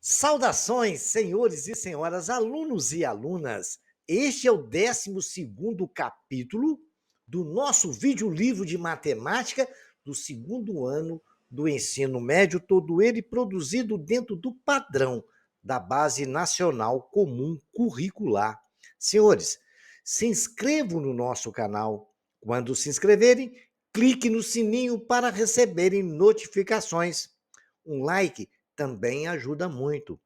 Saudações, senhores e senhoras, alunos e alunas. Este é o 12º capítulo do nosso vídeo-livro de matemática do segundo ano do ensino médio, todo ele produzido dentro do padrão da Base Nacional Comum Curricular. Senhores, se inscrevam no nosso canal. Quando se inscreverem, clique no sininho para receberem notificações. Um like também ajuda muito.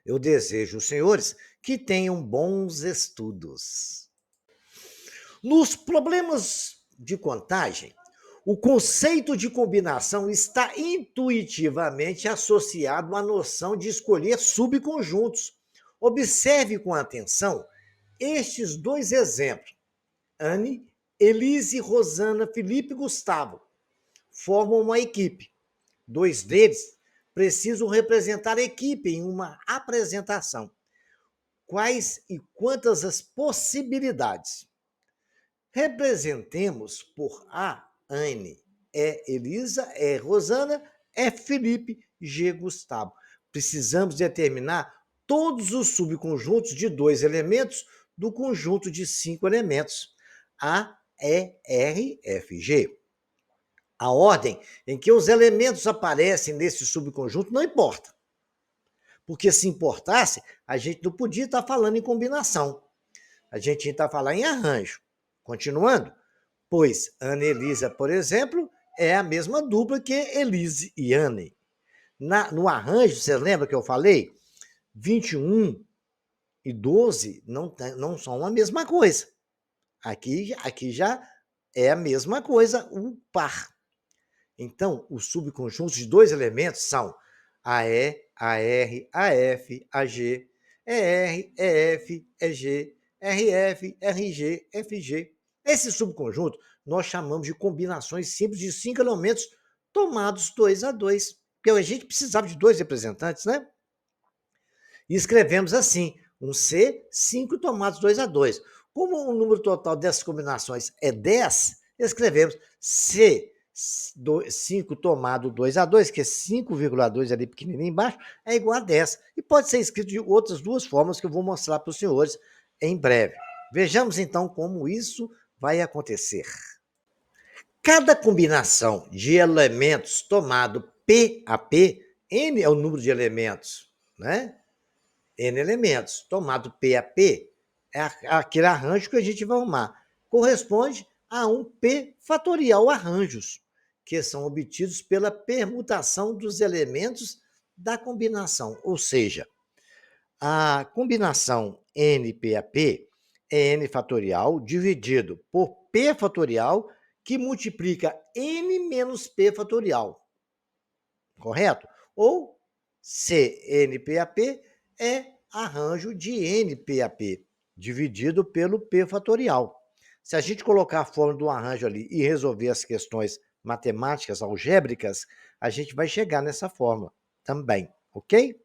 Eu desejo aos senhores que tenham bons estudos. Nos problemas de contagem, o conceito de combinação está intuitivamente associado à noção de escolher subconjuntos. Observe com atenção estes dois exemplos. Anne, Elise, Rosana, Felipe e Gustavo formam uma equipe. Dois deles precisam representar a equipe em uma apresentação. Quais e quantas as possibilidades? Representemos por A, Anne, E, Elisa, E, Rosana, F, Felipe, G, Gustavo. Precisamos determinar todos os subconjuntos de 2 elementos do conjunto de 5 elementos. A, E, R, F, G. A ordem em que os elementos aparecem nesse subconjunto não importa. Porque se importasse, a gente não podia estar falando em combinação. A gente ia estar falando em arranjo. Continuando, pois Ana e Elisa, por exemplo, é a mesma dupla que Elise e Anne. No arranjo, você lembra que eu falei? 21 e 12 não são a mesma coisa. Aqui já é a mesma coisa, o par. Então, os subconjuntos de 2 elementos são AE, AR, AF, AG, ER, EF, EG, RF, RG, FG. Esse subconjunto nós chamamos de combinações simples de 5 elementos tomados 2 a 2, porque a gente precisava de 2 representantes, né? E escrevemos assim, um C, 5 tomados 2 a 2. Como o número total dessas combinações é 10, escrevemos C, 5 tomado 2 a 2, que é 5,2 ali pequenininho embaixo, é igual a 10. E pode ser escrito de outras duas formas que eu vou mostrar para os senhores em breve. Vejamos então como isso vai acontecer. Cada combinação de elementos tomado P a P, N é o número de elementos, né? N elementos, tomado P a P, é aquele arranjo que a gente vai arrumar. Corresponde a um P fatorial arranjos, que são obtidos pela permutação dos elementos da combinação. Ou seja, a combinação NP é N fatorial dividido por P fatorial, que multiplica N menos P fatorial. Correto? Ou CNPAP é arranjo de NPAP, dividido pelo P fatorial. Se a gente colocar a fórmula do arranjo ali e resolver as questões matemáticas, algébricas, a gente vai chegar nessa fórmula também, ok?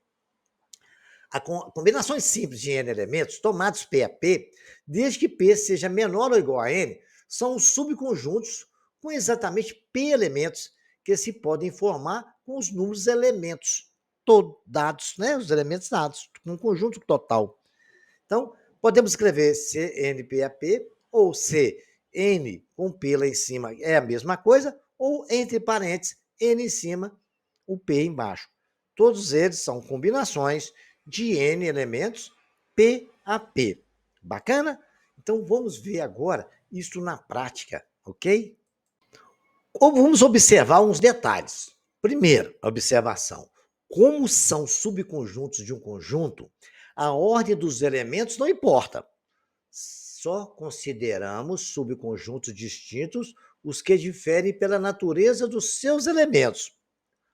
Combinações simples de N elementos, tomados P a P, desde que P seja menor ou igual a N, são os subconjuntos com exatamente P elementos que se podem formar com os números elementos dados, né? Os elementos dados, com um conjunto total. Então, podemos escrever CNPAP ou CN com P lá em cima é a mesma coisa, ou entre parênteses, N em cima, o P embaixo. Todos eles são combinações de N elementos P a P. Bacana? Então, vamos ver agora isso na prática, ok? Vamos observar uns detalhes. Primeiro, observação. Como são subconjuntos de um conjunto, a ordem dos elementos não importa. Só consideramos subconjuntos distintos os que diferem pela natureza dos seus elementos.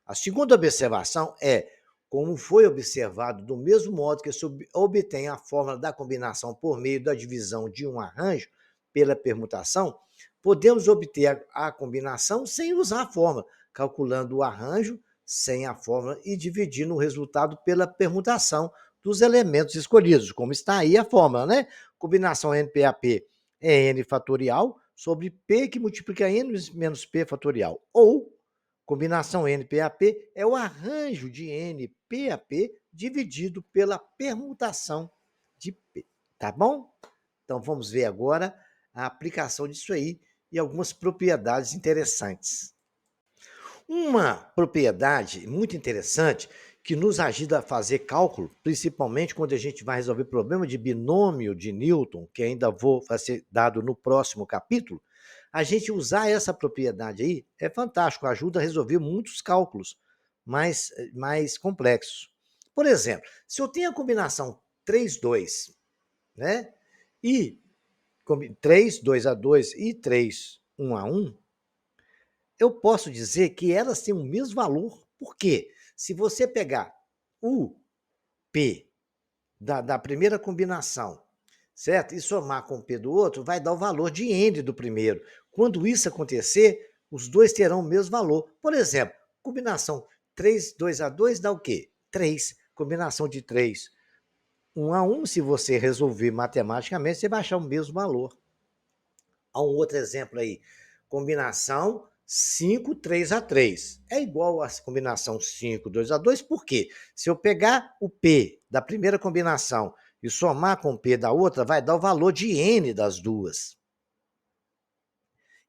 A segunda observação é, como foi observado, do mesmo modo que se obtém a fórmula da combinação por meio da divisão de um arranjo pela permutação, podemos obter a combinação sem usar a fórmula, calculando o arranjo sem a fórmula e dividindo o resultado pela permutação dos elementos escolhidos, como está aí a fórmula, né? Combinação NPAP é N fatorial sobre P que multiplica N menos P fatorial, ou Combinação NPAP é o arranjo de NPAP dividido pela permutação de P, tá bom? Então vamos ver agora a aplicação disso aí e algumas propriedades interessantes. Uma propriedade muito interessante que nos ajuda a fazer cálculo, principalmente quando a gente vai resolver problema de binômio de Newton, que ainda vou ser dado no próximo capítulo, a gente usar essa propriedade aí é fantástico, ajuda a resolver muitos cálculos mais complexos. Por exemplo, se eu tenho a combinação 3, 2, né? E 3, 2 a 2 e 3, 1 a 1, eu posso dizer que elas têm o mesmo valor, porque se você pegar o P da primeira combinação, certo? E somar com o P do outro, vai dar o valor de N do primeiro. Quando isso acontecer, os dois terão o mesmo valor. Por exemplo, combinação 3, 2 a 2 dá o quê? 3. Combinação de 3, 1 a 1, se você resolver matematicamente, você vai achar o mesmo valor. Há um outro exemplo aí. Combinação 5, 3 a 3. É igual a combinação 5, 2 a 2, por quê? Se eu pegar o P da primeira combinação e somar com o P da outra, vai dar o valor de N das duas.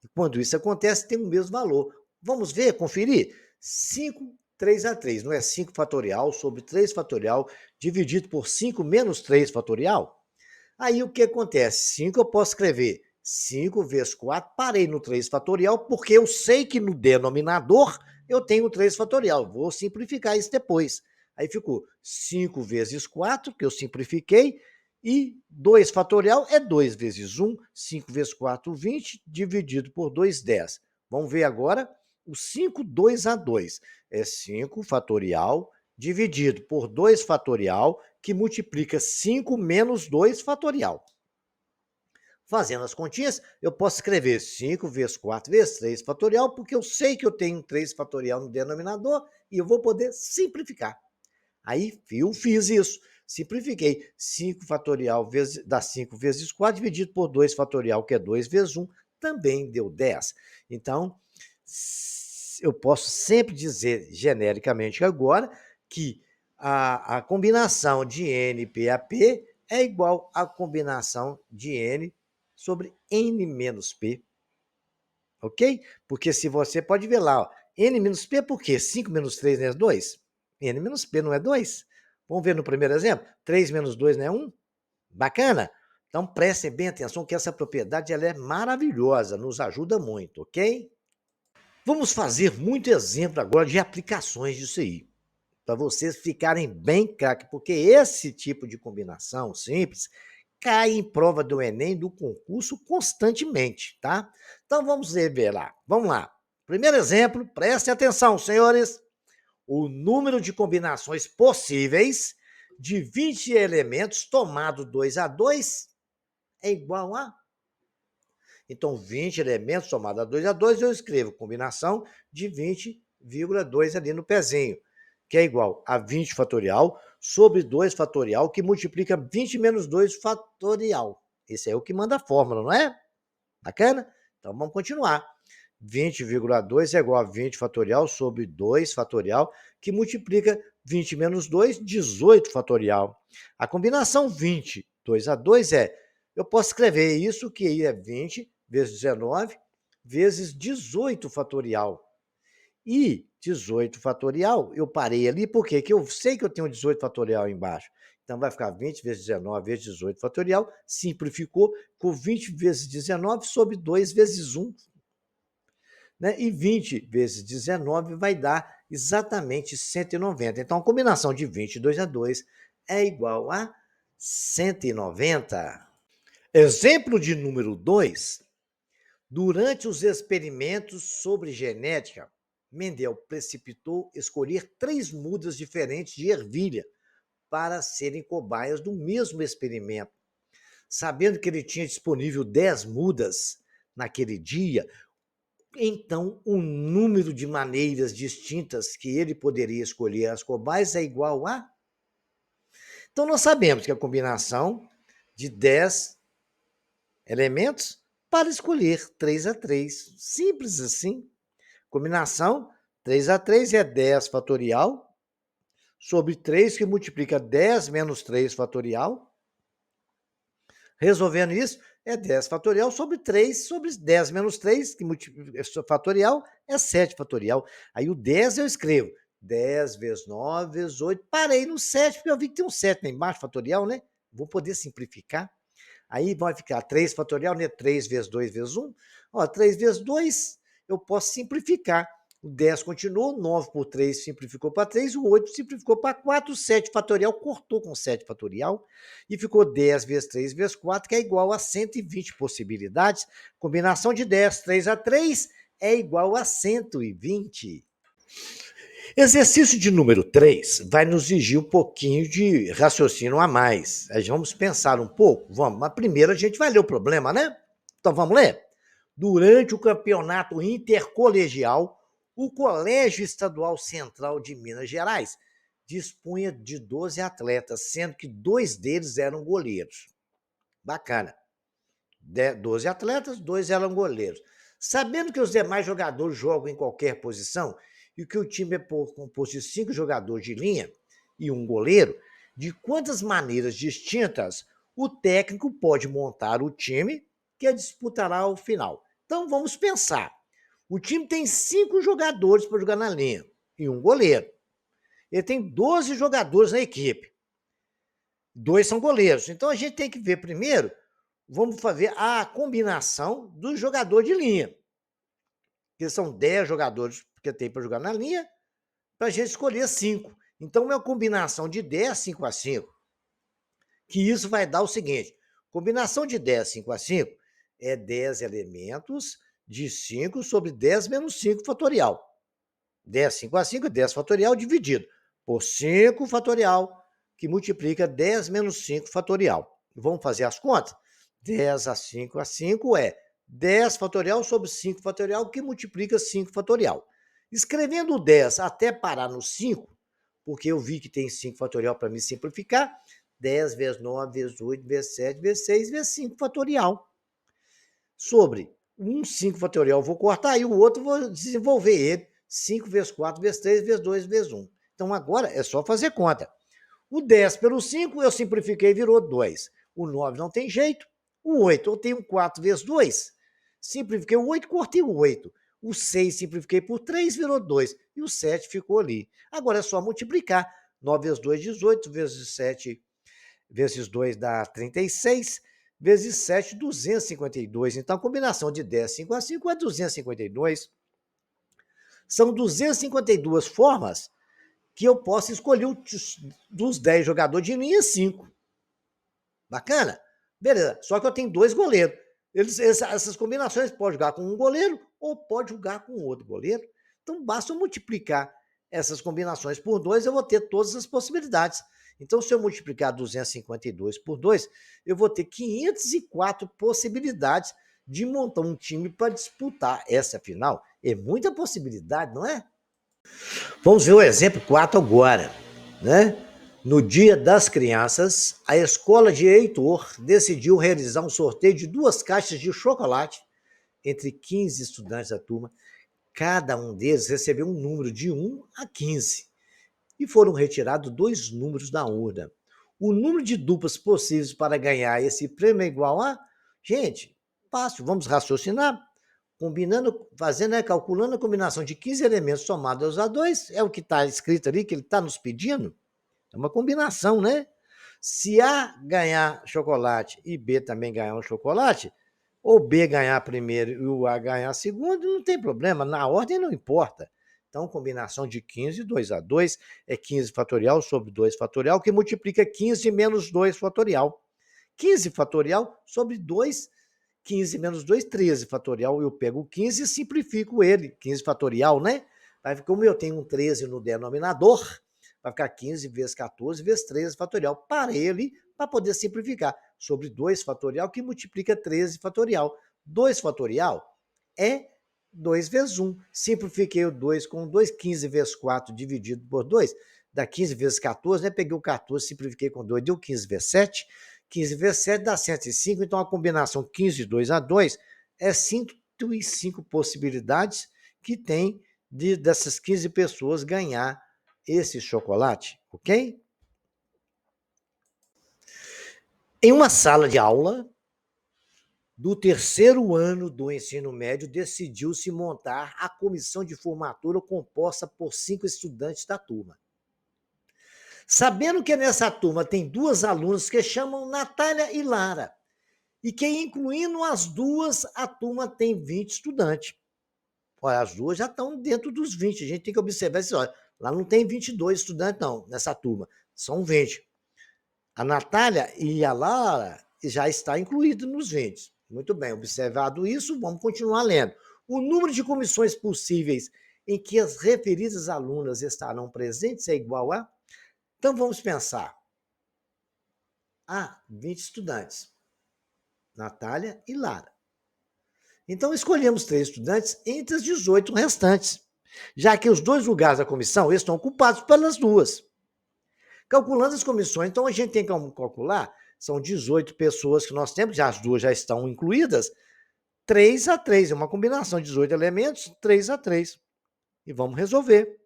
E quando isso acontece, tem o mesmo valor. Vamos ver, conferir? 5, 3 a 3. Não é 5 fatorial sobre 3 fatorial dividido por 5 menos 3 fatorial? Aí o que acontece? 5 eu posso escrever 5 vezes 4, parei no 3 fatorial, porque eu sei que no denominador eu tenho 3 fatorial. Vou simplificar isso depois. Aí ficou 5 vezes 4, que eu simplifiquei, e 2 fatorial é 2 vezes 1, 5 vezes 4, 20, dividido por 2, 10. Vamos ver agora o 5, 2 a 2. É 5 fatorial dividido por 2 fatorial, que multiplica 5 menos 2 fatorial. Fazendo as continhas, eu posso escrever 5 vezes 4 vezes 3 fatorial, porque eu sei que eu tenho 3 fatorial no denominador e eu vou poder simplificar. Aí eu fiz isso, simplifiquei. 5 fatorial dá 5 vezes 4, dividido por 2 fatorial, que é 2 vezes 1, também deu 10. Então, eu posso sempre dizer genericamente agora que a combinação de N, P a P é igual à combinação de N sobre N menos P. Ok? Porque se você pode ver lá, ó, N menos P por quê? 5 menos 3 não é 2? N menos P não é 2? Vamos ver no primeiro exemplo? 3 menos 2 não é 1? Bacana? Então prestem bem atenção que essa propriedade ela é maravilhosa, nos ajuda muito, ok? Vamos fazer muito exemplo agora de aplicações disso aí, para vocês ficarem bem craque, porque esse tipo de combinação simples cai em prova do Enem, do concurso, constantemente, tá? Então vamos ver lá. Vamos lá. Primeiro exemplo, prestem atenção, senhores. O número de combinações possíveis de 20 elementos tomado 2 a 2 é igual a. Então, 20 elementos somado a 2 a 2, eu escrevo combinação de 20,2 ali no pezinho, que é igual a 20 fatorial sobre 2 fatorial, que multiplica 20 menos 2 fatorial. Esse é o que manda a fórmula, não é? Bacana? Então, vamos continuar. 20,2 é igual a 20 fatorial sobre 2 fatorial, que multiplica 20 menos 2, 18 fatorial. A combinação 20, 2 a 2 eu posso escrever isso, que aí é 20 vezes 19 vezes 18 fatorial. E 18 fatorial, eu parei ali, porque eu sei que eu tenho 18 fatorial embaixo. Então, vai ficar 20 vezes 19 vezes 18 fatorial, simplificou com 20 vezes 19 sobre 2 vezes 1. Né? E 20 vezes 19 vai dar exatamente 190. Então, a combinação de 20 e 2 a 2 é igual a 190. Exemplo de número 2. Durante os experimentos sobre genética, Mendel precipitou escolher 3 mudas diferentes de ervilha para serem cobaias do mesmo experimento. Sabendo que ele tinha disponível 10 mudas naquele dia, então o número de maneiras distintas que ele poderia escolher as cobaias é igual a. Então nós sabemos que a combinação de 10 elementos para escolher 3 a 3. Simples assim. Combinação 3 a 3 é 10 fatorial sobre 3 que multiplica 10 menos 3 fatorial. Resolvendo isso, é 10 fatorial sobre 3 sobre 10 menos 3, que fatorial, é 7 fatorial. Aí o 10 eu escrevo 10 vezes 9 vezes 8. Parei no 7, porque eu vi que tem um 7 lá embaixo, fatorial, né? Vou poder simplificar. Aí vai ficar 3 fatorial, né? 3 vezes 2 vezes 1. Ó, 3 vezes 2, eu posso simplificar. O 10 continuou, 9 por 3 simplificou para 3, o 8 simplificou para 4, o 7 fatorial cortou com 7 fatorial e ficou 10 vezes 3 vezes 4, que é igual a 120 possibilidades. Combinação de 10, 3 a 3 é igual a 120. Exercício de número 3 vai nos exigir um pouquinho de raciocínio a mais. Aí vamos pensar um pouco? Vamos, mas primeiro a gente vai ler o problema, né? Então vamos ler? Durante o campeonato intercolegial, o Colégio Estadual Central de Minas Gerais dispunha de 12 atletas, sendo que 2 deles eram goleiros. Bacana. 12 atletas, 2 eram goleiros. Sabendo que os demais jogadores jogam em qualquer posição e que o time é composto de 5 jogadores de linha e um goleiro, de quantas maneiras distintas o técnico pode montar o time que disputará o final? Então vamos pensar. O time tem 5 jogadores para jogar na linha e um goleiro. Ele tem 12 jogadores na equipe. 2 são goleiros. Então a gente tem que ver primeiro, vamos fazer a combinação do jogador de linha. Que são 10 jogadores que tem para jogar na linha, para a gente escolher 5. Então, é uma combinação de 10, 5 a 5. Que isso vai dar o seguinte: combinação de 10, 5 a 5 é 10 elementos de 5 sobre 10 menos 5 fatorial. 10, 5 a 5 é 10 fatorial dividido por 5 fatorial, que multiplica 10 menos 5 fatorial. Vamos fazer as contas? 10 a 5 a 5 é 10 fatorial sobre 5 fatorial, que multiplica 5 fatorial. Escrevendo o 10 até parar no 5, porque eu vi que tem 5 fatorial para me simplificar, 10 vezes 9 vezes 8 vezes 7 vezes 6 vezes 5 fatorial. Sobre um 5 fatorial eu vou cortar e o outro vou desenvolver ele. 5 vezes 4 vezes 3 vezes 2 vezes 1. Então agora é só fazer conta. O 10 pelo 5 eu simplifiquei, virou 2. O 9 não tem jeito. O 8 eu tenho 4 vezes 2. Simplifiquei o 8, cortei o 8. O 6 simplifiquei por 3, virou 2. E o 7 ficou ali. Agora é só multiplicar. 9 vezes 2, 18, vezes 7, vezes 2 dá 36, vezes 7, 252. Então, a combinação de 10, 5 a 5 é 252. São 252 formas que eu posso escolher dos 10 jogadores de linha 5. Bacana? Beleza. Só que eu tenho 2 goleiros. Essas combinações pode jogar com um goleiro ou pode jogar com outro goleiro. Então, basta eu multiplicar essas combinações por 2, eu vou ter todas as possibilidades. Então, se eu multiplicar 252 por 2, eu vou ter 504 possibilidades de montar um time para disputar essa final. É muita possibilidade, não é? Vamos ver o exemplo 4 agora, né? No Dia das Crianças, a escola de Heitor decidiu realizar um sorteio de 2 caixas de chocolate entre 15 estudantes da turma. Cada um deles recebeu um número de 1 a 15 e foram retirados 2 números da urna. O número de duplas possíveis para ganhar esse prêmio é igual a... Gente, fácil, vamos raciocinar. Combinando, fazendo, calculando a combinação de 15 elementos somados a 2, é o que está escrito ali, que ele está nos pedindo. É uma combinação, né? Se A ganhar chocolate e B também ganhar um chocolate, ou B ganhar primeiro e o A ganhar segundo, não tem problema, na ordem não importa. Então, combinação de 15, 2 a 2, é 15 fatorial sobre 2 fatorial, que multiplica 15 menos 2 fatorial. 15 fatorial sobre 2, 15 menos 2, 13 fatorial. Eu pego o 15 e simplifico ele. 15 fatorial, né? Como eu tenho um 13 no denominador, vai ficar 15 vezes 14 vezes 13 fatorial. Parei ele para poder simplificar. Sobre 2 fatorial, que multiplica 13 fatorial. 2 fatorial é 2 vezes 1. Simplifiquei o 2 com 2. 15 vezes 4 dividido por 2. Dá 15 vezes 14, né? Peguei o 14, simplifiquei com 2, deu 15 vezes 7. 15 vezes 7 dá 105, então a combinação 15, 2 a 2 é 105 possibilidades que tem dessas 15 pessoas ganhar esse chocolate, ok? Em uma sala de aula do terceiro ano do ensino médio, decidiu-se montar a comissão de formatura composta por 5 estudantes da turma. Sabendo que nessa turma tem 2 alunas que chamam Natália e Lara, e que, incluindo as 2, a turma tem 20 estudantes. Olha, as 2 já estão dentro dos 20. A gente tem que observar isso. Olha, lá não tem 22 estudantes, não, nessa turma. São 20. A Natália e a Lara já está incluído nos 20. Muito bem, observado isso, vamos continuar lendo. O número de comissões possíveis em que as referidas alunas estarão presentes é igual a... Então, vamos pensar. 20 estudantes. Natália e Lara. Então, escolhemos 3 estudantes entre as 18 restantes, já que os 2 lugares da comissão estão ocupados pelas 2. Calculando as comissões, então a gente tem que calcular, são 18 pessoas que nós temos, já as 2 já estão incluídas, 3 a 3, é uma combinação de 18 elementos, 3 a 3. E vamos resolver.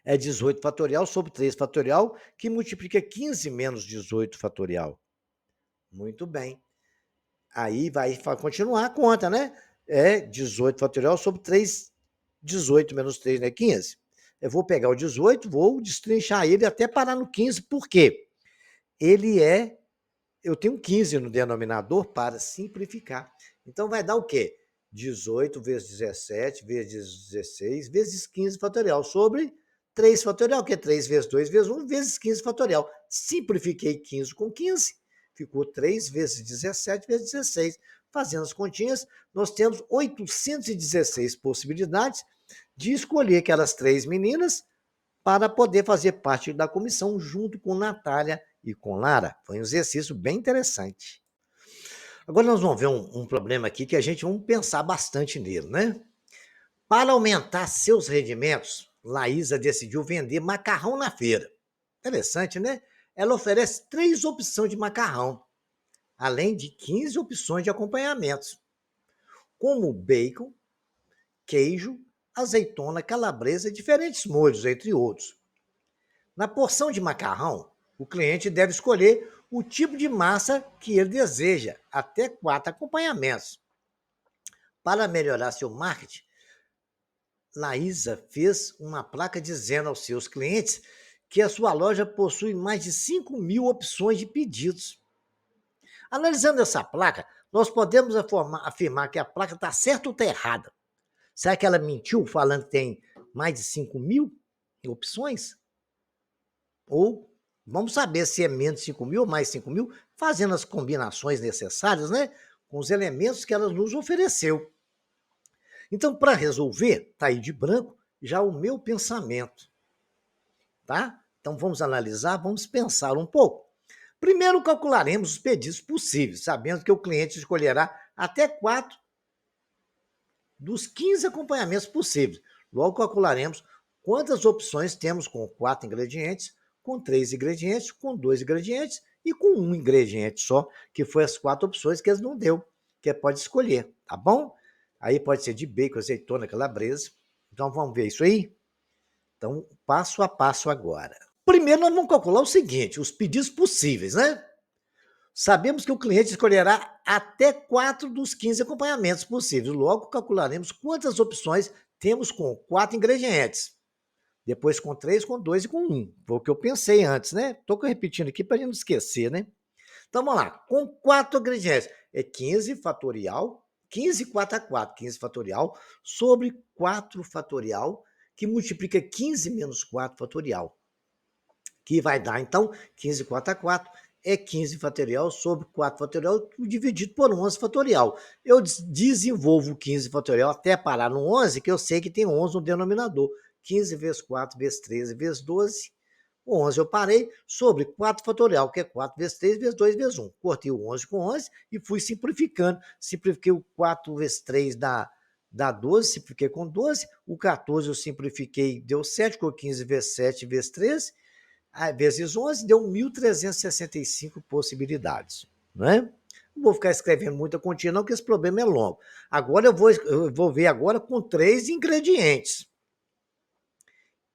É 18 fatorial sobre 3 fatorial, que multiplica 15 menos 18 fatorial. Muito bem. Aí vai continuar a conta, né? É 18 fatorial sobre 3, 18 menos 3, né? 15. Eu vou pegar o 18, vou destrinchar ele até parar no 15, por quê? Eu tenho 15 no denominador para simplificar. Então vai dar o quê? 18 vezes 17 vezes 16 vezes 15 fatorial sobre 3 fatorial, que é 3 vezes 2 vezes 1 vezes 15 fatorial. Simplifiquei 15 com 15, ficou 3 vezes 17 vezes 16. Fazendo as continhas, nós temos 816 possibilidades de escolher aquelas 3 meninas para poder fazer parte da comissão junto com Natália e com Lara. Foi um exercício bem interessante. Agora nós vamos ver um problema aqui que a gente vai pensar bastante nele, né? Para aumentar seus rendimentos, Laísa decidiu vender macarrão na feira. Interessante, né? Ela oferece 3 opções de macarrão, além de 15 opções de acompanhamentos, como bacon, queijo, azeitona, calabresa e diferentes molhos, entre outros. Na porção de macarrão, o cliente deve escolher o tipo de massa que ele deseja, até 4 acompanhamentos. Para melhorar seu marketing, Laísa fez uma placa dizendo aos seus clientes que a sua loja possui mais de 5.000 opções de pedidos. Analisando essa placa, nós podemos afirmar que a placa está certa ou está errada. Será que ela mentiu falando que tem mais de 5.000 opções? Ou vamos saber se é menos de 5.000 ou mais de 5.000, fazendo as combinações necessárias, né? Com os elementos que ela nos ofereceu. Então, para resolver, está aí de branco já o meu pensamento. Tá? Então, vamos analisar, vamos pensar um pouco. Primeiro, calcularemos os pedidos possíveis, sabendo que o cliente escolherá até 4 dos 15 acompanhamentos possíveis. Logo, calcularemos quantas opções temos com 4 ingredientes, com 3 ingredientes, com 2 ingredientes e com 1 ingrediente só, que foi as 4 opções que eles não deu, que pode escolher, tá bom? Aí pode ser de bacon, azeitona, calabresa. Então, vamos ver isso aí? Então, passo a passo agora. Primeiro, nós vamos calcular o seguinte, os pedidos possíveis, né? Sabemos que o cliente escolherá até 4 dos 15 acompanhamentos possíveis. Logo, calcularemos quantas opções temos com 4 ingredientes. Depois com 3, com 2 e com 1. Foi o que eu pensei antes, né? Estou repetindo aqui para a gente não esquecer, né? Então, vamos lá. Com 4 ingredientes, é 15 fatorial, 15 4 a 4, 15 fatorial, sobre 4 fatorial, que multiplica 15 menos 4 fatorial. Que vai dar, então, 15 4 a 4 é 15 fatorial sobre 4 fatorial dividido por 11 fatorial. Eu desenvolvo 15 fatorial até parar no 11, que eu sei que tem 11 no denominador. 15 vezes 4 vezes 13 vezes 12, o 11 eu parei sobre 4 fatorial, que é 4 vezes 3 vezes 2 vezes 1. Cortei o 11 com 11 e fui simplificando. Simplifiquei o 4 vezes 3 dá 12, simplifiquei com 12. O 14 eu simplifiquei, deu 7, com 15 vezes 7 vezes 13, vezes 11, deu 1.365 possibilidades. Né? Não vou ficar escrevendo muita continha não, porque esse problema é longo. Agora eu vou ver agora com 3 ingredientes.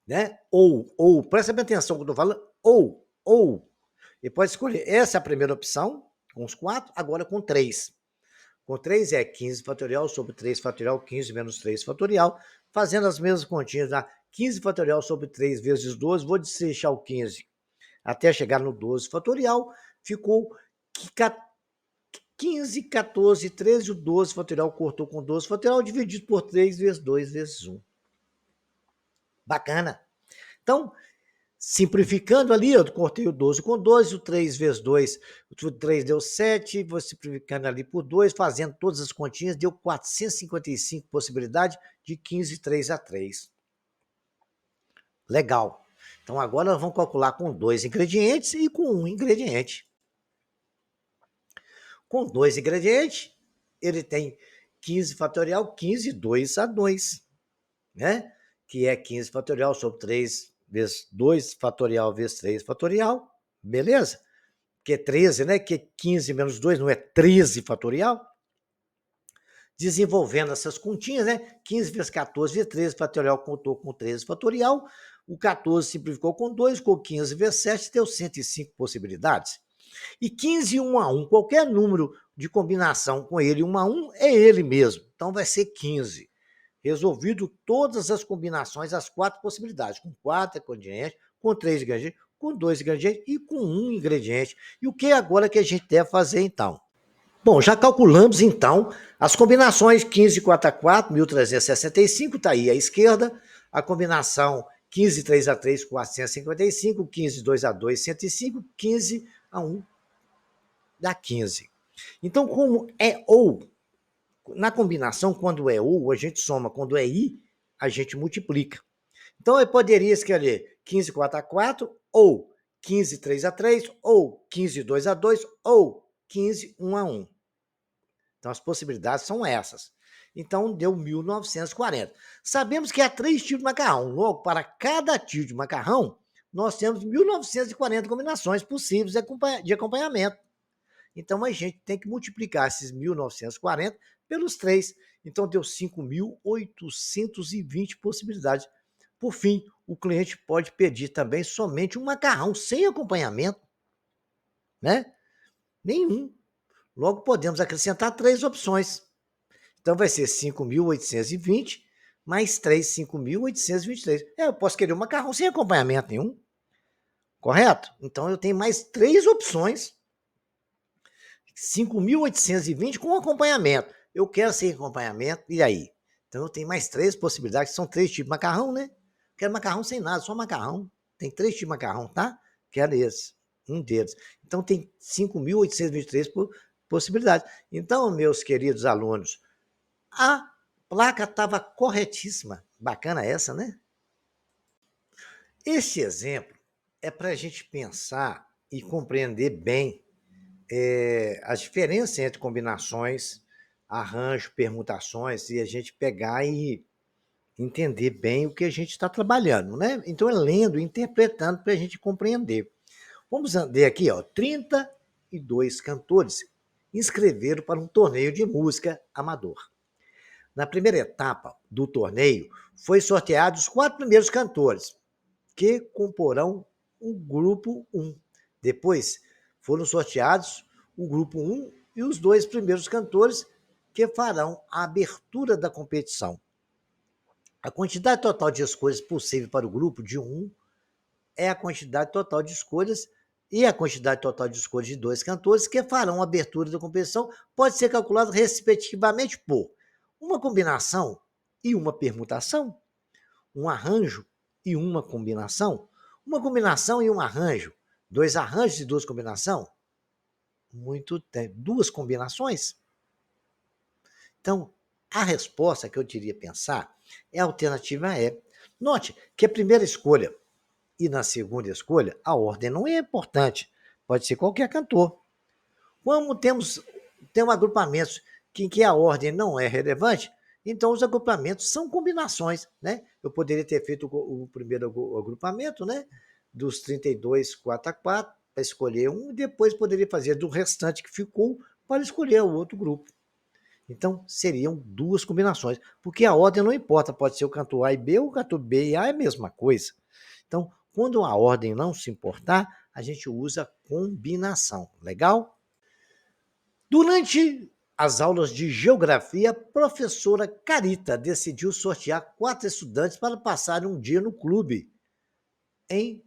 né? Presta bem atenção no que eu estou falando, ou. E pode escolher, essa é a primeira opção, com os 4, agora com 3. Com 3 é 15 fatorial sobre 3 fatorial, 15 menos 3 fatorial, fazendo as mesmas continhas, tá? 15 fatorial sobre 3 vezes 12, vou deixar o 15 até chegar no 12 fatorial, ficou 15, 14, 13, o 12 fatorial cortou com 12 fatorial, dividido por 3 vezes 2 vezes 1. Bacana. Então, simplificando ali, eu cortei o 12 com 12, o 3 vezes 2, o 3 deu 7, vou simplificando ali por 2, fazendo todas as continhas, deu 455 possibilidades de 15, 3 a 3. Legal. Então agora nós vamos calcular com 2 ingredientes e com 1 ingrediente. Com 2 ingredientes, ele tem 15 fatorial, 15, 2 a 2, né? Que é 15 fatorial sobre 3 vezes 2 fatorial vezes 3 fatorial, beleza? Que é 13, né? Que é 15 menos 2, não é 13 fatorial? Desenvolvendo essas continhas, né? 15 vezes 14 vezes 13 fatorial contou com 13 fatorial, o 14 simplificou com 2, ficou 15 vezes 7, deu 105 possibilidades. E 15 1 a 1, qualquer número de combinação com ele 1 a 1 é ele mesmo, então vai ser 15. Resolvido todas as combinações, as 4 possibilidades, com 4 ingredientes, com 3 ingredientes, com 2 ingredientes e com 1 ingrediente. E o que agora que a gente deve fazer então? Bom, já calculamos então as combinações 15 4 a 4, 1365, está aí à esquerda, a combinação 15 3 a 3, 455, 15 2 a 2, 105, 15 a 1 dá 15. Então, como é ou, na combinação, quando é ou, a gente soma, quando é i, a gente multiplica. Então, eu poderia escrever 15 4 a 4, ou 15 3 a 3, ou 15 2 a 2, ou 15 1 a 1. Então, as possibilidades são essas. Então, deu 1940. Sabemos que há 3 tipos de macarrão. Logo, para cada tipo de macarrão, nós temos 1940 combinações possíveis de acompanhamento. Então, a gente tem que multiplicar esses 1940 pelos 3. Então, deu 5.820 possibilidades. Por fim, o cliente pode pedir também somente um macarrão sem acompanhamento, né? Nenhum. Logo, podemos acrescentar 3 opções. Então, vai ser 5.820 mais 3, 5.823. Eu posso querer um macarrão sem acompanhamento nenhum, correto? Então, eu tenho mais 3 opções. 5.820 com acompanhamento. Eu quero sem acompanhamento, e aí? Então, eu tenho mais 3 possibilidades, que são 3 tipos de macarrão, né? Quero macarrão sem nada, só macarrão. Tem 3 tipos de macarrão, tá? Quero esse, um deles. Então, tem 5.823 possibilidades. Então, meus queridos alunos, a placa estava corretíssima. Bacana essa, né? Esse exemplo é para a gente pensar e compreender bem as diferenças entre combinações, arranjo, permutações, e a gente pegar e entender bem o que a gente está trabalhando, né? Então é lendo, interpretando para a gente compreender. Vamos ver aqui, ó, 32 cantores inscreveram para um torneio de música amador. Na primeira etapa do torneio, foi sorteados os 4 primeiros cantores, que comporão o grupo 1. Depois foram sorteados o grupo 1 e os 2 primeiros cantores, que farão a abertura da competição. A quantidade total de escolhas possível para o grupo de 1 é a quantidade total de escolhas, e a quantidade total de escolhas de 2 cantores que farão a abertura da competição pode ser calculada respectivamente por uma combinação e uma permutação, um arranjo e uma combinação e um arranjo, 2 arranjos e 2 combinações, muito tempo, 2 combinações. Então, a resposta que eu diria pensar é a alternativa E. Note que a primeira escolha e na segunda escolha, a ordem não é importante, pode ser qualquer cantor. Como temos agrupamentos em que a ordem não é relevante, então os agrupamentos são combinações, né? Eu poderia ter feito o primeiro agrupamento, né? Dos 32, 4 a 4, para escolher um, e depois poderia fazer do restante que ficou para escolher o outro grupo. Então, seriam duas combinações, porque a ordem não importa, pode ser o cantor A e B, ou o cantor B e A é a mesma coisa. Então, quando a ordem não se importar, a gente usa combinação. Legal? Durante as aulas de geografia, a professora Carita decidiu sortear 4 estudantes para passarem um dia no clube, em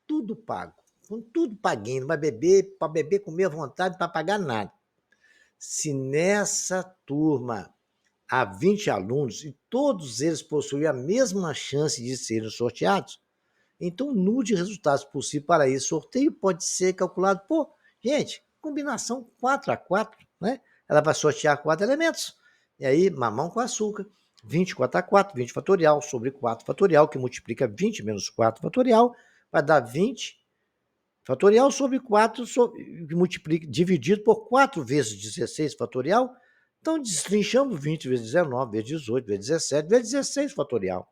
tudo pago, com tudo paguinho, não vai beber, para beber, comer à vontade, para pagar nada. Se nessa turma há 20 alunos e todos eles possuem a mesma chance de serem sorteados, então o número de resultados possível para esse sorteio pode ser calculado por, gente, combinação 4 a 4, né? Ela vai sortear 4 elementos. E aí, mamão com açúcar, 24 a 4, 20 fatorial sobre 4 fatorial, que multiplica 20 menos 4 fatorial, vai dar 20 fatorial sobre 4, que multiplica, dividido por 4 vezes 16 fatorial. Então, destrinchamos 20 vezes 19, vezes 18, vezes 17, vezes 16 fatorial.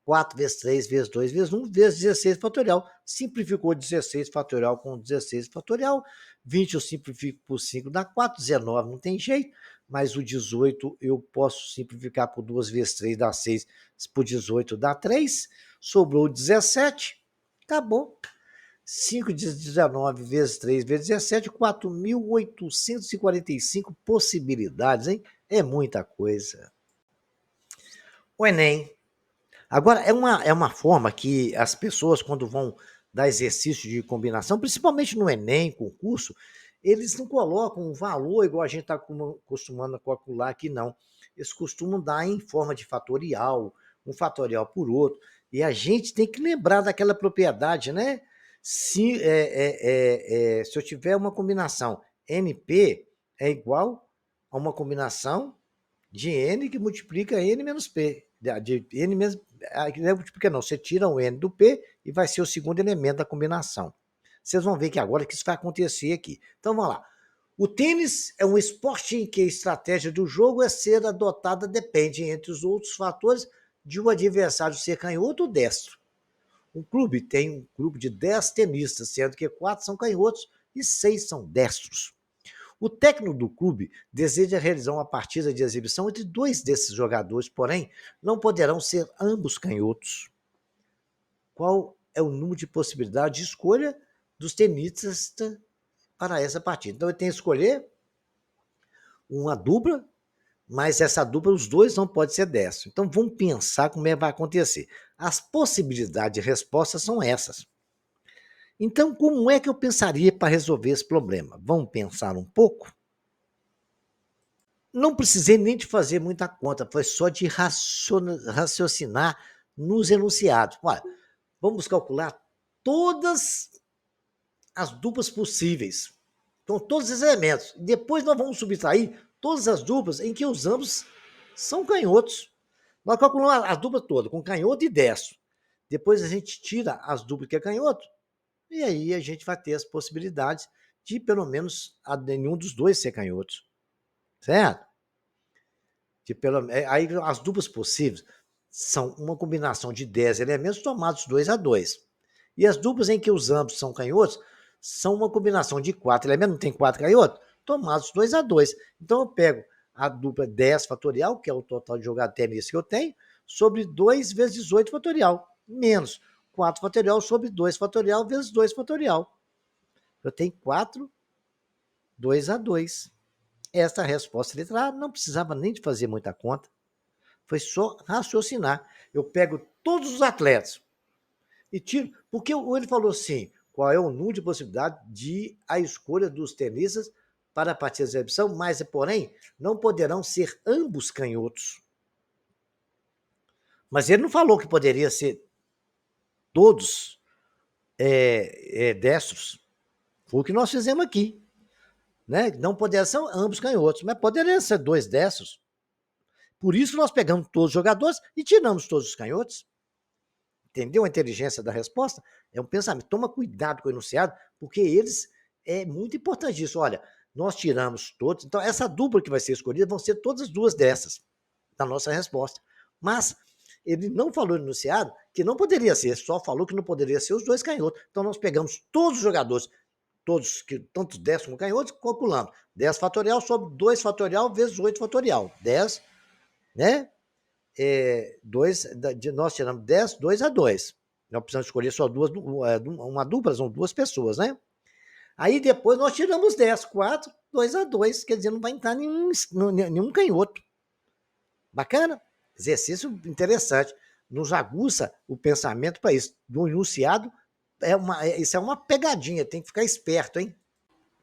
4 vezes 3, vezes 2, vezes 1, vezes 16 fatorial. Simplificou 16 fatorial com 16 fatorial. 20 eu simplifico por 5, dá 4. 19 não tem jeito. Mas o 18 eu posso simplificar por 2 vezes 3, dá 6. Por 18 dá 3. Sobrou 17. Acabou. 5 vezes 19 vezes 3 vezes 17, 4.845 possibilidades, hein? É muita coisa. O Enem. Agora, é uma forma que as pessoas, quando vão dar exercício de combinação, principalmente no Enem, concurso, eles não colocam um valor igual a gente está acostumando a calcular aqui, não. Eles costumam dar em forma de fatorial, um fatorial por outro. E a gente tem que lembrar daquela propriedade, né? Se eu tiver uma combinação NP é igual a uma combinação de N que multiplica N menos P. De N menos, não multiplica não, você tira o N do P e vai ser o segundo elemento da combinação. Vocês vão ver que agora que isso vai acontecer aqui. Então vamos lá. O tênis é um esporte em que a estratégia do jogo é ser adotada depende, entre os outros fatores, de o adversário ser canhoto ou destro. Um clube tem um grupo de 10 tenistas, sendo que 4 são canhotos e 6 são destros. O técnico do clube deseja realizar uma partida de exibição entre 2 desses jogadores, porém, não poderão ser ambos canhotos. Qual é o número de possibilidade de escolha dos tenistas para essa partida? Então, eu tenho que escolher uma dupla, mas essa dupla, os dois não podem ser destros. Então, vamos pensar como é que vai acontecer. As possibilidades de resposta são essas. Então, como é que eu pensaria para resolver esse problema? Vamos pensar um pouco? Não precisei nem de fazer muita conta, foi só de raciocinar nos enunciados. Olha, vamos calcular todas as duplas possíveis. Então, todos os elementos. Depois nós vamos subtrair todas as duplas em que os ambos são canhotos. Nós calculamos as duplas todas, com canhoto e destro. Depois a gente tira as duplas que é canhoto, e aí a gente vai ter as possibilidades de, pelo menos, nenhum dos dois ser canhotos. Certo? Aí as duplas possíveis são uma combinação de 10 elementos tomados 2 a 2. E as duplas em que os ambos são canhotos são uma combinação de 4 elementos, não tem 4 canhotos, tomados 2 a 2. Então eu pego a dupla 10 fatorial, que é o total de jogada tenista que eu tenho, sobre 2 vezes 18 fatorial, menos 4 fatorial sobre 2 fatorial vezes 2 fatorial. Eu tenho 4, 2 a 2. Essa resposta literal não precisava nem de fazer muita conta. Foi só raciocinar. Eu pego todos os atletas e tiro. Porque ele falou assim: qual é o número de possibilidade de a escolha dos tenistas para a partida de exibição, mas, porém, não poderão ser ambos canhotos. Mas ele não falou que poderia ser todos destros. Foi o que nós fizemos aqui. Né? Não poderiam ser ambos canhotos, mas poderiam ser 2 destros. Por isso nós pegamos todos os jogadores e tiramos todos os canhotos. Entendeu a inteligência da resposta? É um pensamento. Toma cuidado com o enunciado, porque eles é muito importante isso. Olha, nós tiramos todos, então essa dupla que vai ser escolhida vão ser todas as duas dessas da nossa resposta. Mas ele não falou no enunciado que não poderia ser, só falou que não poderia ser os 2 canhotos. Então nós pegamos todos os jogadores, todos, tanto destros como canhotos, calculamos. 10 fatorial sobre 2 fatorial vezes 8 fatorial. 10, né? 2, nós tiramos 10, 2 a 2. Nós precisamos escolher só uma dupla, são duas pessoas, né? Aí depois nós tiramos 10, 4, 2 a 2, quer dizer, não vai entrar nenhum canhoto. Bacana? Exercício interessante. Nos aguça o pensamento para isso. No enunciado, isso é uma pegadinha, tem que ficar esperto, hein?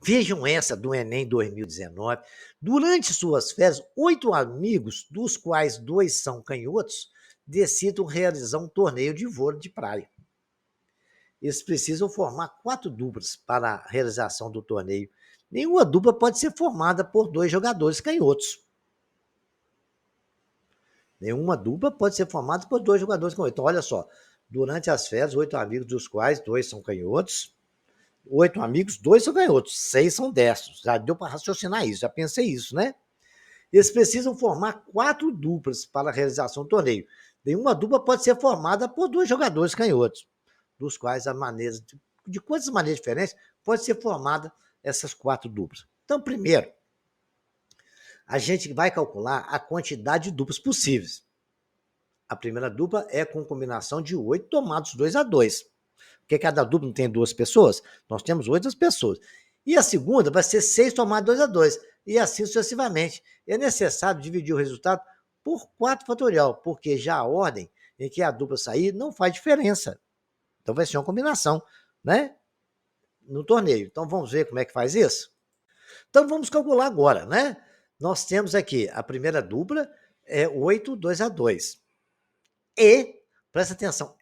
Vejam essa do Enem 2019. Durante suas férias, 8 amigos, dos quais 2 são canhotos, decidem realizar um torneio de vôlei de praia. Eles precisam formar 4 duplas para a realização do torneio. Nenhuma dupla pode ser formada por 2 jogadores canhotos. Nenhuma dupla pode ser formada por 2 jogadores canhotos. Então, olha só, durante as férias, 8 amigos, dos quais 2 são canhotos. 8 amigos, 2 são canhotos, 6 são destros. Já deu para raciocinar isso, já pensei isso, né? Eles precisam formar 4 duplas para a realização do torneio. Nenhuma dupla pode ser formada por 2 jogadores canhotos, dos quais de quantas maneiras diferentes pode ser formada essas 4 duplas. Então, primeiro, a gente vai calcular a quantidade de duplas possíveis. A primeira dupla é com combinação de 8 tomados 2 a 2. Porque cada dupla não tem 2 pessoas, nós temos 8 pessoas. E a segunda vai ser 6 tomado 2 a 2. E assim sucessivamente. É necessário dividir o resultado por 4 fatorial, porque já a ordem em que a dupla sair não faz diferença. Então vai ser uma combinação, né? No torneio. Então vamos ver como é que faz isso? Então vamos calcular agora, né? Nós temos aqui a primeira dupla é 8, 2 a 2. E, presta atenção,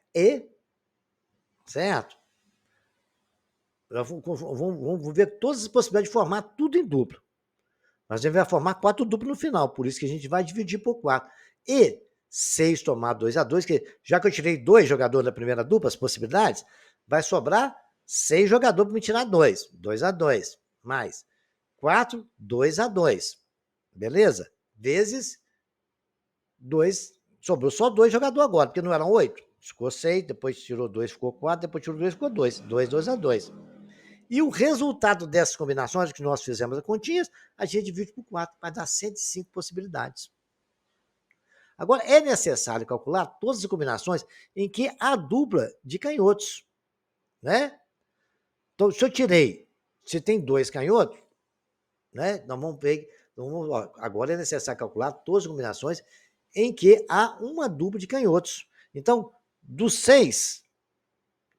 certo? Vamos ver todas as possibilidades de formar tudo em duplo. Mas a gente vai formar 4 duplos no final, por isso que a gente vai dividir por 4. E 6 tomado 2 a 2, que já que eu tirei 2 jogadores da primeira dupla, as possibilidades, vai sobrar 6 jogadores para me tirar 2. 2 a 2. Mais 4, 2 a 2. Beleza? Vezes 2. Sobrou só 2 jogadores agora, porque não eram 8. Ficou 6, depois tirou 2, ficou 4, depois tirou 2, ficou 2. 2, 2 a 2. E o resultado dessas combinações que nós fizemos as continhas, a gente divide por 4, vai dar 105 possibilidades. Agora, é necessário calcular todas as combinações em que há dupla de canhotos, né? Então, se tem 2 canhotos, né? Nós vamos ver, agora é necessário calcular todas as combinações em que há uma dupla de canhotos. Então, dos 6,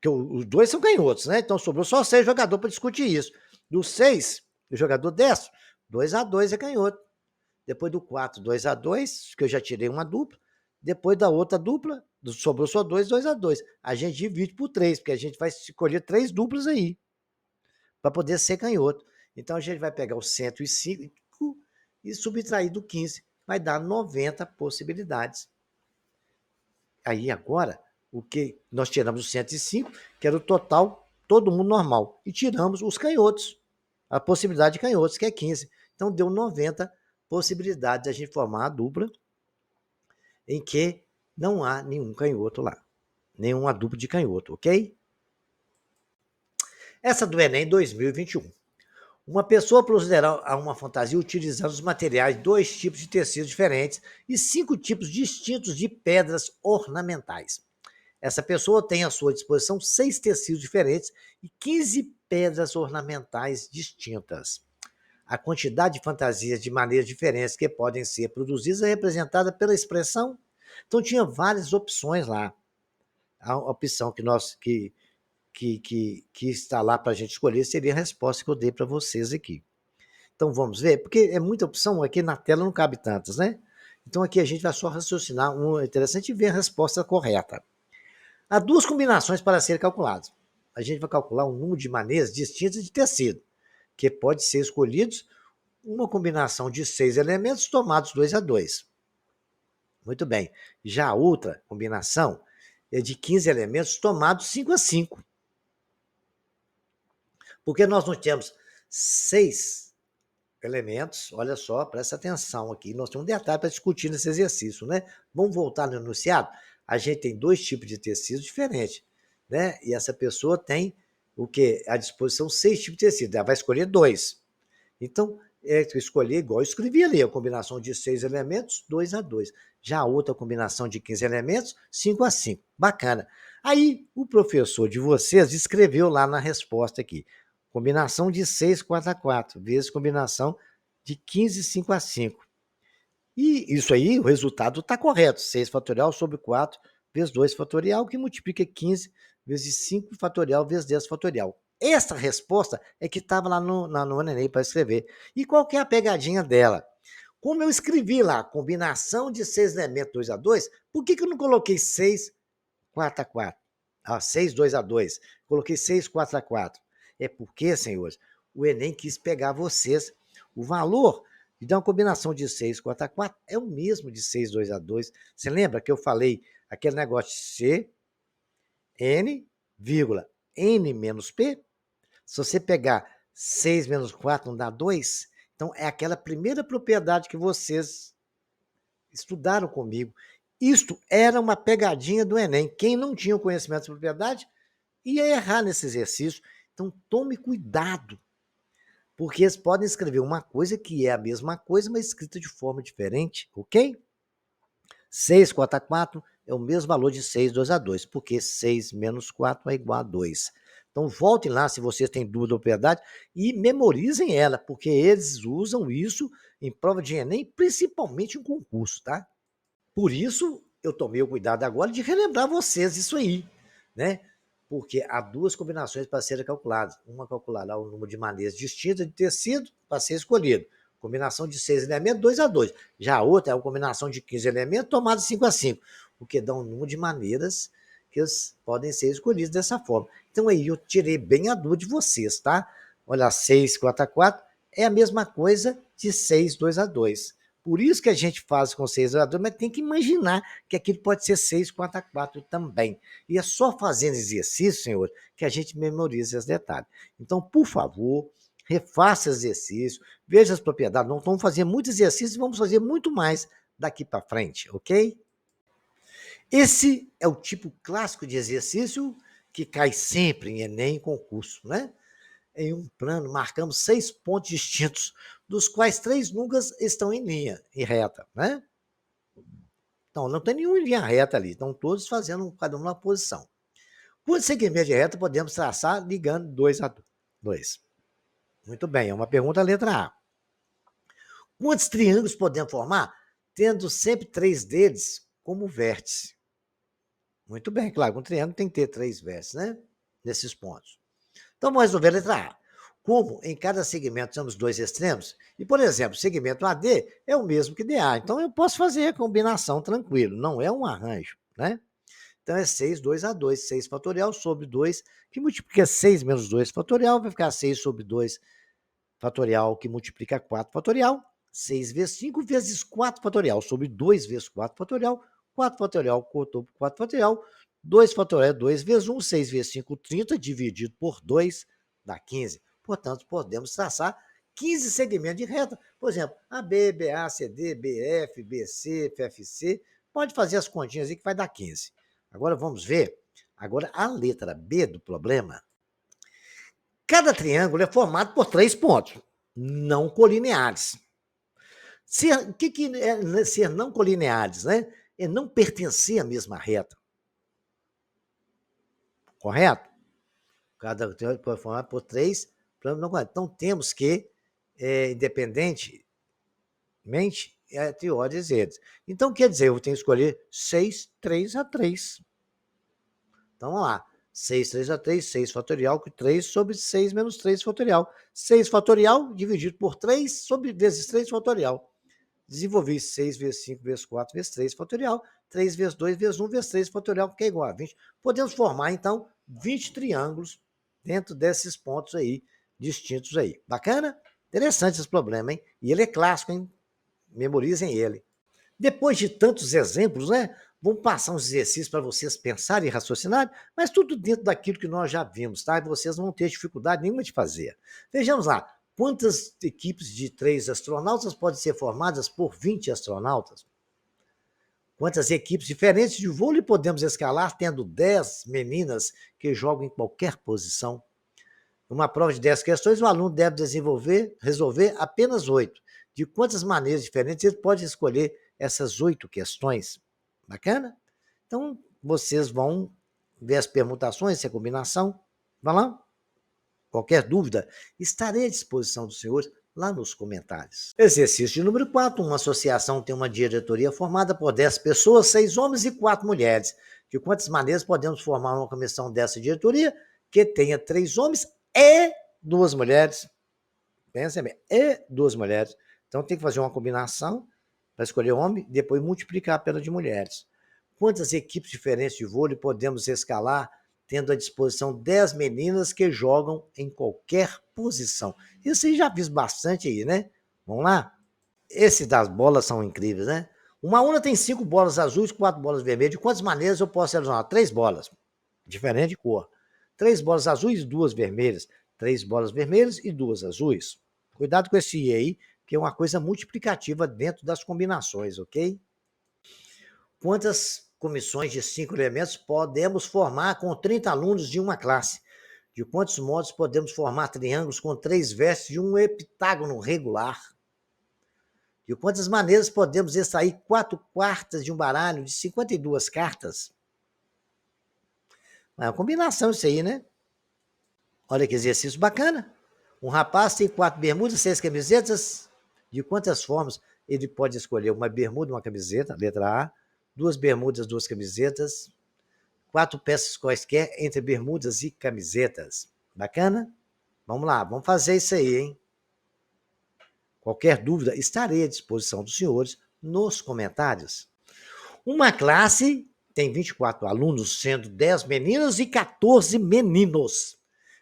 que os 2 são canhotos, né? Então sobrou só 6 jogadores para discutir isso. Dos 6, o jogador destro, 2 a 2 é canhoto. Depois do 4, 2 a 2, que eu já tirei uma dupla. Depois da outra dupla, sobrou só 2, 2 a 2. A gente divide por 3, porque a gente vai escolher 3 duplas aí, para poder ser canhoto. Então a gente vai pegar o 105 e subtrair do 15, vai dar 90 possibilidades. Aí agora, o que nós tiramos os 105, que era o total, todo mundo normal, e tiramos os canhotos, a possibilidade de canhotos, que é 15. Então deu 90 possibilidades de a gente formar a dupla em que não há nenhum canhoto lá, nenhuma dupla de canhoto, ok? Essa do Enem 2021. Uma pessoa procederá a uma fantasia utilizando os materiais, 2 tipos de tecidos diferentes e 5 tipos distintos de pedras ornamentais. Essa pessoa tem à sua disposição 6 tecidos diferentes e 15 pedras ornamentais distintas. A quantidade de fantasias de maneiras diferentes que podem ser produzidas é representada pela expressão. Então tinha várias opções lá. A opção que está lá para a gente escolher seria a resposta que eu dei para vocês aqui. Então vamos ver, porque é muita opção, aqui na tela não cabe tantas, né? Então aqui a gente vai só raciocinar, é interessante ver a resposta correta. Há 2 combinações para serem calculadas. A gente vai calcular um número de maneiras distintas de tecido, que pode ser escolhidos uma combinação de 6 elementos tomados 2 a 2. Muito bem. Já a outra combinação é de 15 elementos tomados 5 a 5. Porque nós não temos 6 elementos, olha só, presta atenção aqui, nós temos um detalhe para discutir nesse exercício, né? Vamos voltar no enunciado? A gente tem 2 tipos de tecido diferentes, né? E essa pessoa tem o quê? À disposição 6 tipos de tecido. Ela vai escolher 2. Então, escolher igual eu escrevi ali, a combinação de 6 elementos, 2 a 2. Já a outra combinação de 15 elementos, 5 a 5. Bacana. Aí, o professor de vocês escreveu lá na resposta aqui, combinação de 6, 4 a 4, vezes combinação de 15, 5 a 5. E isso aí, o resultado está correto. 6 fatorial sobre 4 vezes 2 fatorial, que multiplica 15 vezes 5 fatorial vezes 10 fatorial. Essa resposta é que estava lá no Enem para escrever. E qual que é a pegadinha dela? Como eu escrevi lá, combinação de 6 elementos 2 a 2, por que eu não coloquei 6, 4 a 4? 6, 2 a 2. Coloquei 6, 4 a 4. É porque, senhores, o Enem quis pegar vocês. O valor de uma combinação de 6, 4 a 4 é o mesmo de 6, 2 a 2. Você lembra que eu falei aquele negócio de C, N, vírgula, N menos P? Se você pegar 6 menos 4 não dá 2, então é aquela primeira propriedade que vocês estudaram comigo. Isto era uma pegadinha do Enem. Quem não tinha o conhecimento de propriedade ia errar nesse exercício. Então tome cuidado, porque eles podem escrever uma coisa que é a mesma coisa, mas escrita de forma diferente, ok? 6, 4 a 4 é o mesmo valor de 6, 2 a 2, porque 6 menos 4 é igual a 2. Então, voltem lá se vocês têm dúvida ou propriedade e memorizem ela, porque eles usam isso em prova de Enem, principalmente em concurso, tá? Por isso, eu tomei o cuidado agora de relembrar vocês isso aí, né? Porque há 2 combinações para serem calculadas. Uma calculará o número de maneiras distintas de tecido para ser escolhido. Combinação de 6 elementos, 2 a 2. Já a outra é uma combinação de 15 elementos, tomada 5 a 5, o que dá um número de maneiras que eles podem ser escolhidos dessa forma. Então aí eu tirei bem a dúvida de vocês, tá? Olha, 6, 4 a 4 é a mesma coisa de 6, 2 a 2. Por isso que a gente faz com 6 a 2, mas tem que imaginar que aquilo pode ser 6, 4 a 4 também. E é só fazendo exercício, senhor, que a gente memoriza esses detalhes. Então, por favor, refaça exercício, veja as propriedades. Não vamos fazer muito exercício, vamos fazer muito mais daqui para frente, ok? Esse é o tipo clássico de exercício que cai sempre em Enem e concurso, né? Em um plano, marcamos 6 pontos distintos, dos quais 3 nunca estão em linha, em reta, né? Então, não tem nenhum em linha reta ali, estão todos fazendo cada um na posição. Quantos segmentos de reta podemos traçar ligando 2 a 2? Muito bem, é uma pergunta letra A. Quantos triângulos podemos formar, tendo sempre 3 deles como vértice? Muito bem, claro, um triângulo tem que ter 3 vértices, né? Nesses pontos. Então, vamos resolver a letra A. Como em cada segmento temos 2 extremos, e, por exemplo, segmento AD é o mesmo que DA, então eu posso fazer a combinação tranquilo, não é um arranjo, né? Então é 6, 2 a 2, 6 fatorial sobre 2, que multiplica 6 menos 2 fatorial, vai ficar 6 sobre 2 fatorial, que multiplica 4 fatorial, 6 vezes 5 vezes 4 fatorial, sobre 2 vezes 4 fatorial, 4 fatorial cortou por 4 fatorial, 2 fatorial é 2 vezes 1, 6 vezes 5, 30, dividido por 2, dá 15. Portanto, podemos traçar 15 segmentos de reta. Por exemplo, AB, BA, CD, BF, BC, FFC. Pode fazer as continhas aí que vai dar 15. Agora vamos ver. Agora a letra B do problema. Cada triângulo é formado por 3 pontos não colineares. O que é ser não colineares, né? É não pertencer à mesma reta. Correto? Cada triângulo pode formar por 3 planos não colineares. Então, temos que, independentemente, é trióides eles. Então, quer dizer, eu tenho que escolher 6, 3 a 3. Então, vamos lá. 6, 3 a 3, 6 fatorial, que 3 sobre 6 menos 3 fatorial. 6 fatorial dividido por 3 sobre vezes 3 fatorial. Desenvolvi 6 vezes 5 vezes 4 vezes 3 fatorial. 3 vezes 2 vezes 1 vezes 3 fatorial, que é igual a 20. Podemos formar, então, 20 triângulos dentro desses pontos aí, distintos aí. Bacana? Interessante esse problema, hein? E ele é clássico, hein? Memorizem ele. Depois de tantos exemplos, né? Vamos passar uns exercícios para vocês pensarem e raciocinarem, mas tudo dentro daquilo que nós já vimos, tá? E vocês não vão ter dificuldade nenhuma de fazer. Vejamos lá. Quantas equipes de 3 astronautas podem ser formadas por 20 astronautas? Quantas equipes diferentes de vôlei podemos escalar tendo 10 meninas que jogam em qualquer posição? Uma prova de 10 questões, o aluno deve resolver apenas 8. De quantas maneiras diferentes ele pode escolher essas 8 questões? Bacana? Então, vocês vão ver as permutações, essa combinação. Vai lá? Qualquer dúvida, estarei à disposição dos senhores lá nos comentários. Exercício de número 4. Uma associação tem uma diretoria formada por 10 pessoas, 6 homens e 4 mulheres. De quantas maneiras podemos formar uma comissão dessa diretoria que tenha 3 homens e 2 mulheres? Pensa bem, e 2 mulheres. Então tem que fazer uma combinação para escolher homem e depois multiplicar pela de mulheres. Quantas equipes diferentes de vôlei podemos escalar tendo à disposição 10 meninas que jogam em qualquer posição? Isso aí já fiz bastante aí, né? Vamos lá? Esses das bolas são incríveis, né? Uma urna tem 5 bolas azuis, 4 bolas vermelhas. De quantas maneiras eu posso selecionar? 3 bolas, diferente de cor. 3 bolas azuis e 2 vermelhas. 3 bolas vermelhas e 2 azuis. Cuidado com esse I aí, que é uma coisa multiplicativa dentro das combinações, ok? Quantas comissões de 5 elementos podemos formar com 30 alunos de uma classe? De quantos modos podemos formar triângulos com 3 vestes de um heptágono regular? De quantas maneiras podemos extrair 4 quartas de um baralho de 52 cartas? É uma combinação isso aí, né? Olha que exercício bacana. Um rapaz tem 4 bermudas, 6 camisetas. De quantas formas ele pode escolher? Uma bermuda, uma camiseta, letra A. 2 bermudas, 2 camisetas. 4 peças quaisquer entre bermudas e camisetas. Bacana? Vamos lá, vamos fazer isso aí, hein? Qualquer dúvida, estarei à disposição dos senhores nos comentários. Uma classe tem 24 alunos, sendo 10 meninas e 14 meninos.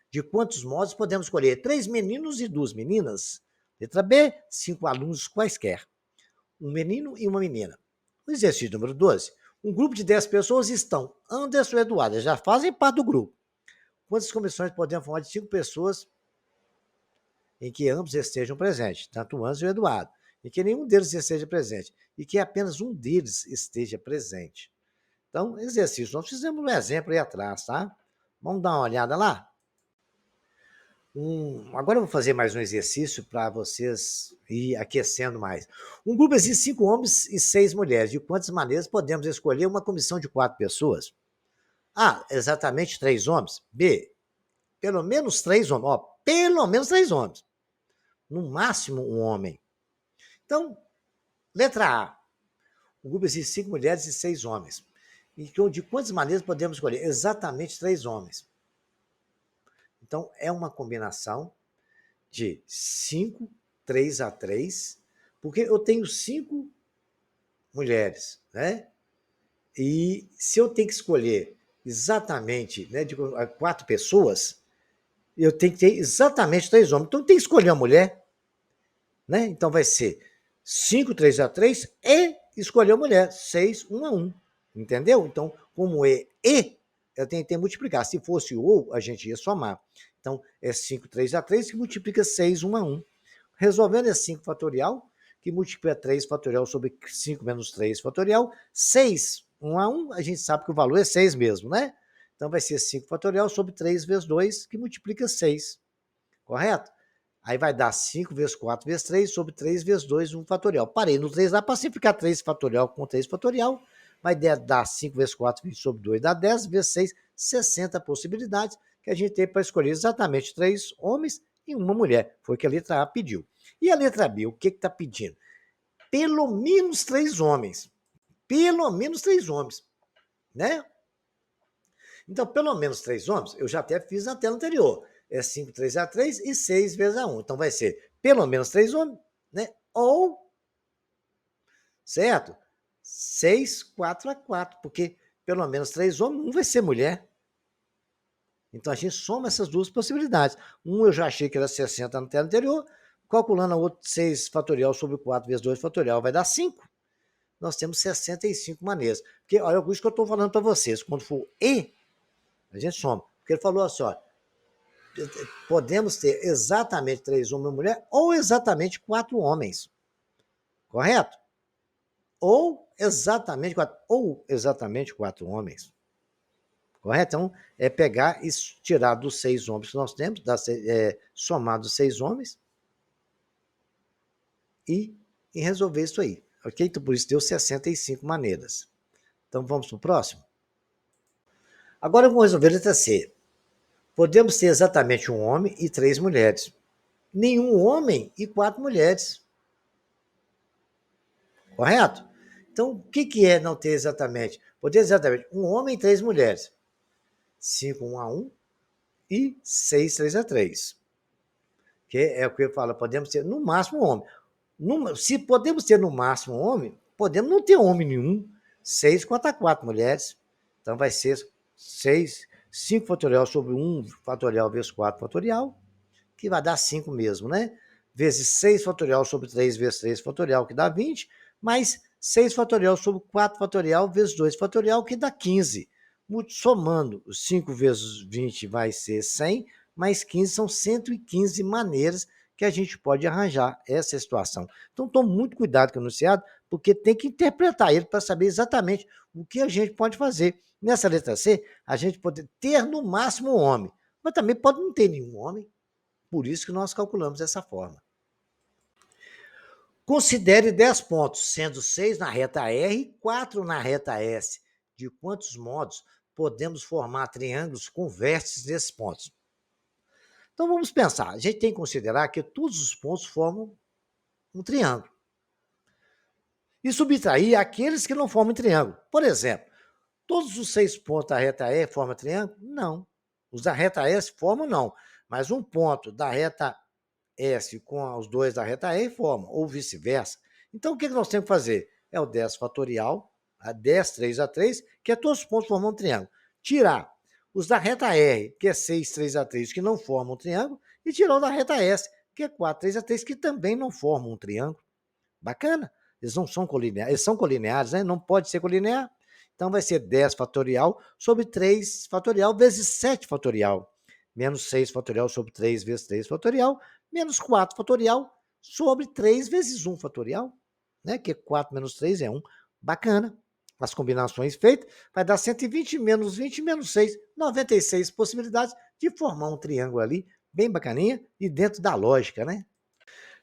De quantos modos podemos escolher? 3 meninos e 2 meninas. Letra B, 5 alunos quaisquer. Um menino e uma menina. O exercício número 12. Um grupo de 10 pessoas estão. Anderson e Eduardo já fazem parte do grupo. Quantas comissões podemos formar de 5 pessoas em que ambos estejam presentes? Tanto o Anderson e o Eduardo. Em que nenhum deles esteja presente. E que apenas um deles esteja presente. Então, exercício. Nós fizemos um exemplo aí atrás, tá? Vamos dar uma olhada lá? Agora eu vou fazer mais um exercício para vocês ir aquecendo mais. Um grupo existe 5 homens e 6 mulheres. De quantas maneiras podemos escolher uma comissão de 4 pessoas? A, exatamente 3 homens. B, pelo menos 3 homens. Ó, pelo menos 3 homens. No máximo um homem. Então, letra A. O grupo existe 5 mulheres e 6 homens. Então, de quantas maneiras podemos escolher? Exatamente 3 homens. Então, é uma combinação de 5, 3 a 3, porque eu tenho 5 mulheres, né? E se eu tenho que escolher exatamente, né, de 4 pessoas, eu tenho que ter exatamente 3 homens. Então, tem que escolher uma mulher, né? Então, vai ser 5, 3 a 3 e escolher a mulher, 6, 1 a 1. Entendeu? Então, como é e, eu tentei multiplicar. Se fosse ou, a gente ia somar. Então, é 5, 3 a 3 que multiplica 6, 1 a 1. Resolvendo é 5 fatorial, que multiplica 3 fatorial sobre 5 menos 3 fatorial. 6, 1 a 1, a gente sabe que o valor é 6 mesmo, né? Então, vai ser 5 fatorial sobre 3 vezes 2, que multiplica 6. Correto? Aí vai dar 5 vezes 4 vezes 3 sobre 3 vezes 2, 1 fatorial. Parei no 3 lá para simplificar 3 fatorial com 3 fatorial. Vai dar 5 vezes 4 20 sobre 2 dá 10, vezes 6, 60 possibilidades que a gente tem para escolher exatamente 3 homens e uma mulher. Foi o que a letra A pediu. E a letra B, o que está pedindo? Pelo menos 3 homens. Pelo menos 3 homens. Né? Então, pelo menos 3 homens, eu já até fiz na tela anterior. É 5, 3 a 3 e 6 vezes a 1. Então, vai ser pelo menos 3 homens, né? Ou, certo? 6, 4 a 4, porque pelo menos 3 homens, um vai ser mulher. Então, a gente soma essas duas possibilidades. Um eu já achei que era 60 na tela anterior, calculando a outra 6 fatorial sobre 4 vezes 2 fatorial vai dar 5. Nós temos 65 maneiras. Porque olha isso que eu estou falando para vocês. Quando for E, a gente soma. Porque ele falou assim, ó, podemos ter exatamente 3 homens e uma mulher ou exatamente 4 homens. Correto? Ou exatamente 4 homens. correto? Então, é pegar e tirar dos 6 homens que nós temos, somar dos 6 homens, e resolver isso aí, ok? Então, por isso deu 65 maneiras. Então, vamos para o próximo? Agora, vamos resolver a letra C. Podemos ter exatamente um homem e 3 mulheres. Nenhum homem e 4 mulheres. Correto? Então, o que é não ter exatamente? Poder exatamente um homem e 3 mulheres. 5, 1 a 1 e 6, 3 a 3. Que é o que eu falo, podemos ter no máximo um homem. Se podemos ter no máximo um homem, podemos não ter homem nenhum. 6 contra 4 mulheres. Então vai ser 5 fatorial sobre 1 fatorial vezes 4 fatorial, que vai dar 5 mesmo, né? Vezes 6 fatorial sobre 3 vezes 3 fatorial, que dá 20, mais 6 fatorial sobre 4 fatorial vezes 2 fatorial, que dá 15. Somando 5 vezes 20 vai ser 100, mais 15 são 115 maneiras que a gente pode arranjar essa situação. Então, tome muito cuidado com o enunciado, porque tem que interpretar ele para saber exatamente o que a gente pode fazer. Nessa letra C, a gente pode ter no máximo um homem, mas também pode não ter nenhum homem. Por isso que nós calculamos dessa forma. Considere 10 pontos, sendo 6 na reta R e 4 na reta S. De quantos modos podemos formar triângulos com vértices desses pontos? Então vamos pensar. A gente tem que considerar que todos os pontos formam um triângulo. E subtrair aqueles que não formam triângulo. Por exemplo, todos os 6 pontos da reta E formam triângulo? Não. Os da reta S formam, não. Mas um ponto da reta S com os 2 da reta E formam, ou vice-versa. Então, o que nós temos que fazer? É o 10 fatorial, a 10, 3 a 3, que é todos os pontos formam um triângulo. Tirar os da reta R, que é 6, 3 a 3, que não formam um triângulo, e tirar o da reta S, que é 4, 3 a 3, que também não formam um triângulo. Bacana? Eles não são colineares, eles são colineares, né? Não pode ser colinear. Então, vai ser 10 fatorial sobre 3 fatorial vezes 7 fatorial. Menos 6 fatorial sobre 3 vezes 3 fatorial, menos 4 fatorial sobre 3 vezes 1 fatorial, né? Que 4 menos 3 é 1. Bacana. As combinações feitas vai dar 120 menos 20 menos 6, 96 possibilidades de formar um triângulo ali, bem bacaninha e dentro da lógica, né?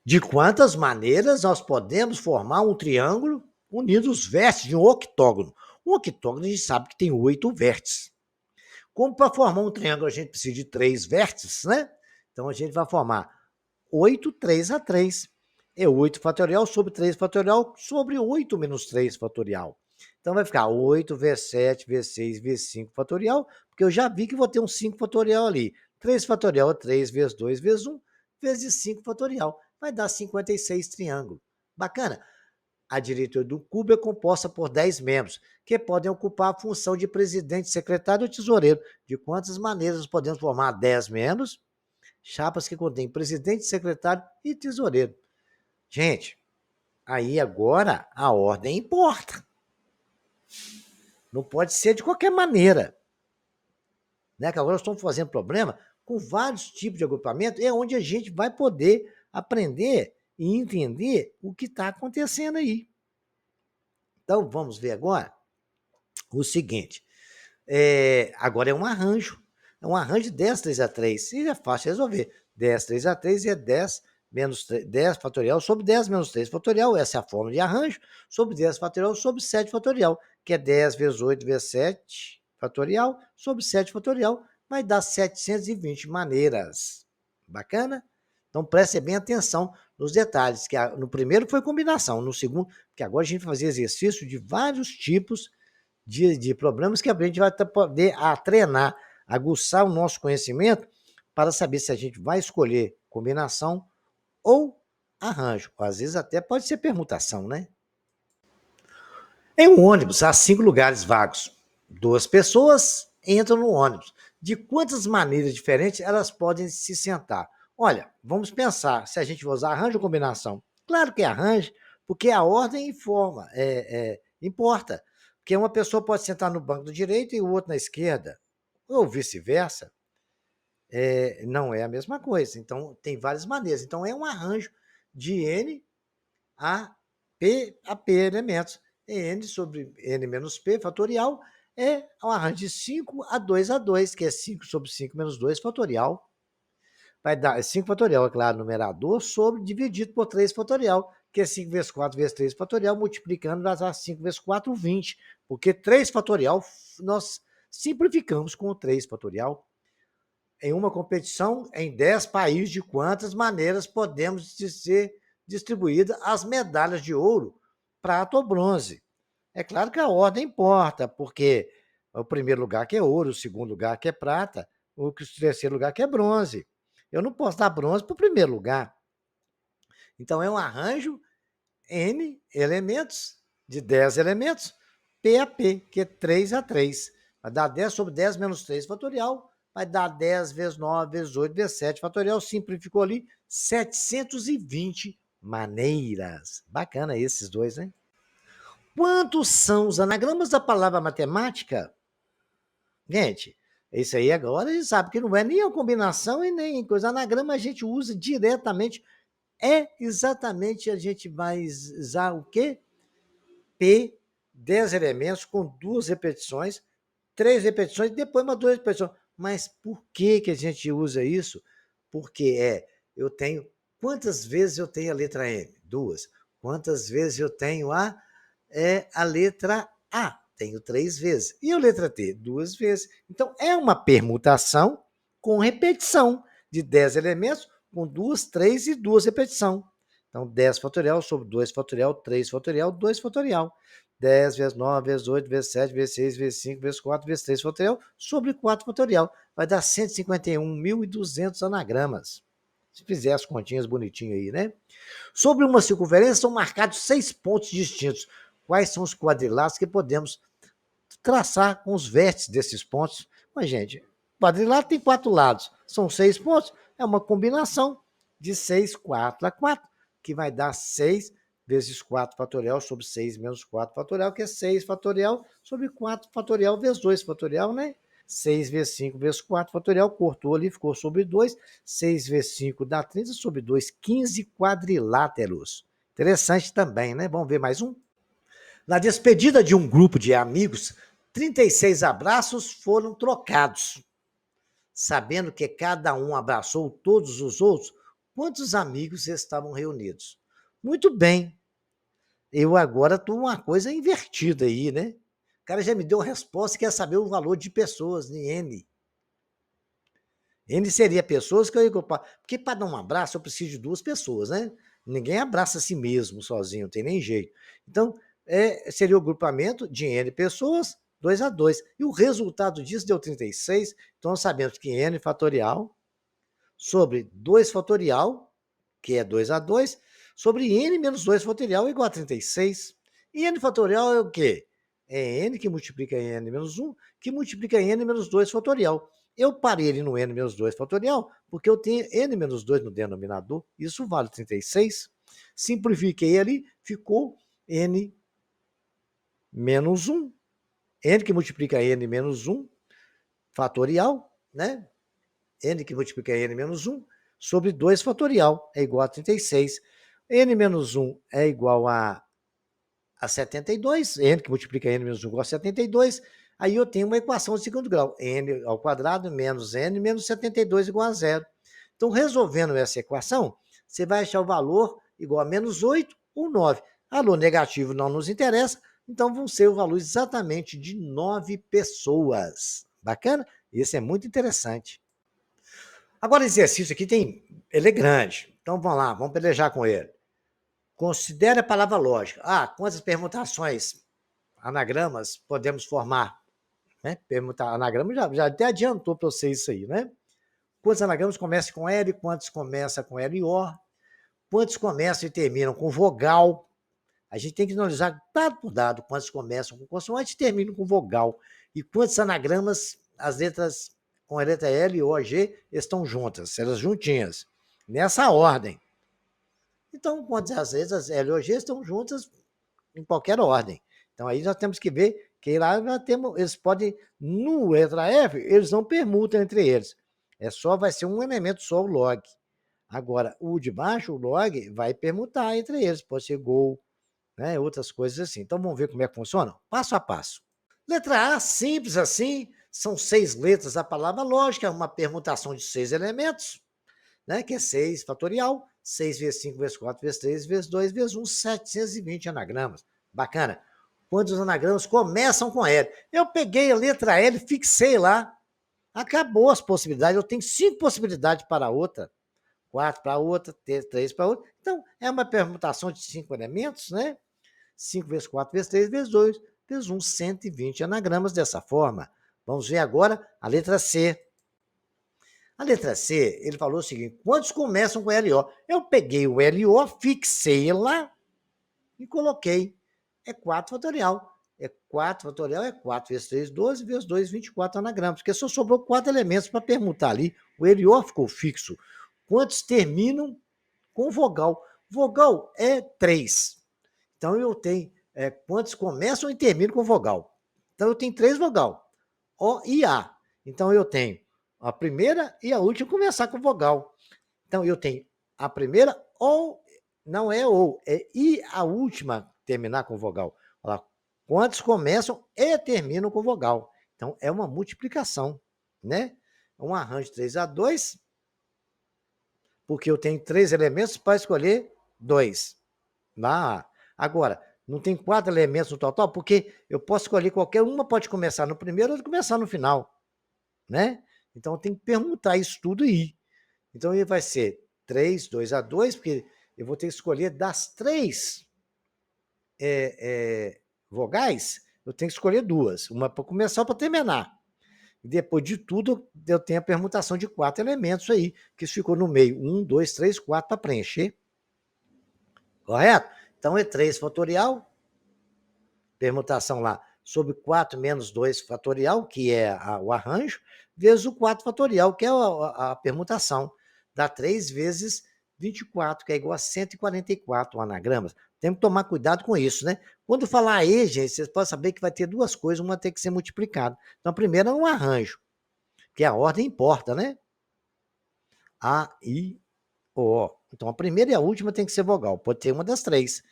De quantas maneiras nós podemos formar um triângulo unindo os vértices de um octógono? Um octógono a gente sabe que tem 8 vértices. Como para formar um triângulo a gente precisa de 3 vértices, né? Então a gente vai formar 8, 3 a 3. É 8 fatorial sobre 3 fatorial sobre 8 menos 3 fatorial. Então vai ficar 8 vezes 7 vezes 6 vezes 5 fatorial, porque eu já vi que vou ter um 5 fatorial ali. 3 fatorial é 3 vezes 2 vezes 1 vezes 5 fatorial. Vai dar 56 triângulos. Bacana? A diretoria do cubo é composta por 10 membros, que podem ocupar a função de presidente, secretário ou tesoureiro. De quantas maneiras podemos formar 10 membros? Chapas que contêm presidente, secretário e tesoureiro. Gente, aí agora a ordem importa. Não pode ser de qualquer maneira. Né? Que agora nós estamos fazendo problema com vários tipos de agrupamento, é onde a gente vai poder aprender e entender o que está acontecendo aí. Então, vamos ver agora o seguinte. Agora é um arranjo. É um arranjo de 10, 3 a 3. E é fácil resolver. 10, 3 a 3 é 10 menos 3, 10 fatorial sobre 10 menos 3 fatorial. Essa é a fórmula de arranjo. Sobre 10 fatorial sobre 7 fatorial, que é 10 vezes 8 vezes 7 fatorial sobre 7 fatorial. Vai dar 720 maneiras. Bacana? Então, preste bem atenção nos detalhes, que no primeiro foi combinação, no segundo, que agora a gente vai fazer exercício de vários tipos de problemas que a gente vai poder treinar, aguçar o nosso conhecimento para saber se a gente vai escolher combinação ou arranjo. Às vezes até pode ser permutação, né? Em um ônibus, há 5 lugares vagos. 2 pessoas entram no ônibus. De quantas maneiras diferentes elas podem se sentar? Olha, vamos pensar se a gente vai usar arranjo ou combinação. Claro que é arranjo, porque a ordem informa, importa. Porque uma pessoa pode sentar no banco do direito e o outro na esquerda, ou vice-versa. Não é a mesma coisa. Então, tem várias maneiras. Então, é um arranjo de N a P elementos. N sobre N menos P fatorial é um arranjo de 5 a 2 a 2, que é 5 sobre 5 menos 2 fatorial. Vai dar 5 fatorial, é claro, numerador, sobre dividido por 3 fatorial, que é 5 vezes 4 vezes 3 fatorial, multiplicando, vai dar 5 vezes 4, 20. Porque 3 fatorial, nós simplificamos com o 3 fatorial. Em uma competição, em 10 países, de quantas maneiras podemos ser distribuídas as medalhas de ouro, prata ou bronze. É claro que a ordem importa, porque o primeiro lugar que é ouro, o segundo lugar que é prata, o terceiro lugar que é bronze. Eu não posso dar bronze para o primeiro lugar. Então, é um arranjo N elementos, de 10 elementos, P a P, que é 3 a 3. Vai dar 10 sobre 10 menos 3 fatorial, vai dar 10 vezes 9 vezes 8 vezes 7 fatorial, simplificou ali 720 maneiras. Bacana esses dois, né? Quantos são os anagramas da palavra matemática? Gente, isso aí agora a gente sabe que não é nem a combinação e nem coisa. Anagrama a gente usa diretamente. É exatamente, a gente vai usar o quê? P, 10 elementos com 2 repetições, 3 repetições, depois mais 2 repetições. Mas por que a gente usa isso? Porque eu tenho. Quantas vezes eu tenho a letra M? 2. Quantas vezes eu tenho a letra A? Tenho 3 vezes. E a letra T? 2 vezes. Então, é uma permutação com repetição de 10 elementos com 2, 3 e 2 repetição. Então, 10 fatorial sobre 2 fatorial, 3 fatorial, 2 fatorial. 10 vezes 9, vezes 8, vezes 7, vezes 6, vezes 5, vezes 4, vezes 3 fatorial, sobre 4 fatorial. Vai dar 151.200 anagramas. Se fizer as continhas bonitinho aí, né? Sobre uma circunferência são marcados 6 pontos distintos. Quais são os quadriláteros que podemos traçar com os vértices desses pontos? Mas, gente, quadrilátero tem 4 lados. São 6 pontos. É uma combinação de 6, 4 a 4, que vai dar 6 vezes 4 fatorial sobre 6 menos 4 fatorial, que é 6 fatorial sobre 4 fatorial vezes 2 fatorial, né? 6 vezes 5 vezes 4 fatorial, cortou ali, ficou sobre 2. 6 vezes 5 dá 30 sobre 2, 15 quadriláteros. Interessante também, né? Vamos ver mais um? Na despedida de um grupo de amigos, 36 abraços foram trocados. Sabendo que cada um abraçou todos os outros, quantos amigos estavam reunidos? Muito bem. Eu agora estou uma coisa invertida aí, né? O cara já me deu a resposta e quer saber o valor de pessoas em N. N seria pessoas que eu ia ocupar. Porque para dar um abraço eu preciso de 2 pessoas, né? Ninguém abraça a si mesmo sozinho, não tem nem jeito. Então, seria o grupamento de N pessoas, 2 a 2. E o resultado disso deu 36. Então, sabemos que N fatorial sobre 2 fatorial, que é 2 a 2, sobre N menos 2 fatorial é igual a 36. E N fatorial é o quê? É N que multiplica N menos 1, que multiplica N menos 2 fatorial. Eu parei ele no N menos 2 fatorial, porque eu tenho N menos 2 no denominador. Isso vale 36. Simplifiquei ali, ficou N menos 1. N que multiplica N menos 1 fatorial, né? N que multiplica N menos 1 sobre 2 fatorial é igual a 36. N menos 1 é igual a 72. N que multiplica N menos 1 é igual a 72. Aí eu tenho uma equação de segundo grau. N ao quadrado menos N menos 72 igual a zero. Então, resolvendo essa equação, você vai achar o valor igual a menos 8 ou 9. Valor negativo não nos interessa, então vão ser o valor exatamente de 9 pessoas. Bacana? Esse é muito interessante. Agora, o exercício aqui ele é grande. Então, vamos lá, vamos pelejar com ele. Considere a palavra lógica. Quantas permutações, anagramas podemos formar? Né? Permutar anagrama já até adiantou para você isso aí, né? Quantos anagramas começam com L, quantos começam com L e O, quantos começam e terminam com vogal. A gente tem que analisar dado por dado quantos começam com consoante e terminam com vogal. E quantos anagramas as letras com a letra L, O, G estão juntas, elas juntinhas, nessa ordem. Então, quantas letras L, O, G estão juntas em qualquer ordem. Então, aí nós temos que ver que lá eles podem, no letra F, eles não permutam entre eles. Vai ser um elemento só, o log. Agora, o de baixo, o log, vai permutar entre eles. Pode ser gol, né? Outras coisas assim. Então, vamos ver como é que funciona? Passo a passo. Letra A, simples assim, são 6 letras a palavra lógica, uma permutação de 6 elementos, né? Que é 6 fatorial, 6 vezes 5 vezes 4 vezes 3 vezes 2 vezes 1, 720 anagramas. Bacana. Quantos anagramas começam com L? Eu peguei a letra L, fixei lá, acabou as possibilidades, eu tenho 5 possibilidades para a outra. 4 para outra, 3 para outra. Então, é uma permutação de 5 elementos, né? 5 vezes 4 vezes 3 vezes 2 vezes 1, 120 anagramas dessa forma. Vamos ver agora a letra C. A letra C, ele falou o seguinte: quantos começam com LO? Eu peguei o LO, fixei lá e coloquei. É 4 fatorial. É 4 fatorial, é 4 vezes 3, 12 vezes 2, 24 anagramas. Porque só sobrou 4 elementos para permutar ali. O LO ficou fixo. Quantos terminam com vogal? Vogal é 3. Então eu tenho quantos começam e terminam com vogal. Então eu tenho 3 vogal. O e A. Então eu tenho a primeira e a última começar com vogal. Então eu tenho a primeira ou, não é ou, é e a última terminar com vogal. Olha lá, quantos começam e terminam com vogal. Então é uma multiplicação, né? Um arranjo de 3A2, porque eu tenho 3 elementos para escolher 2. Ah, agora, não tem 4 elementos no total, porque eu posso escolher qualquer uma, pode começar no primeiro ou começar no final, né? Então tem que permutar isso tudo aí. Então ele vai ser 3, 2A2, porque eu vou ter que escolher das 3 vogais, eu tenho que escolher 2, uma para começar ou para terminar. E depois de tudo, eu tenho a permutação de 4 elementos aí, que ficou no meio, 1, 2, 3, 4 para preencher. Correto? Então é 3 fatorial, permutação lá, sobre 4 menos 2 fatorial, que é o arranjo, vezes o 4 fatorial, que é a permutação. Dá 3 vezes 24, que é igual a 144 anagramas. Tem que tomar cuidado com isso, né? Quando falar E, gente, vocês podem saber que vai ter duas coisas, uma tem que ser multiplicada. Então, a primeira é um arranjo, que a ordem importa, né? A, I, O. Então, a primeira e a última tem que ser vogal. Pode ter uma das 3.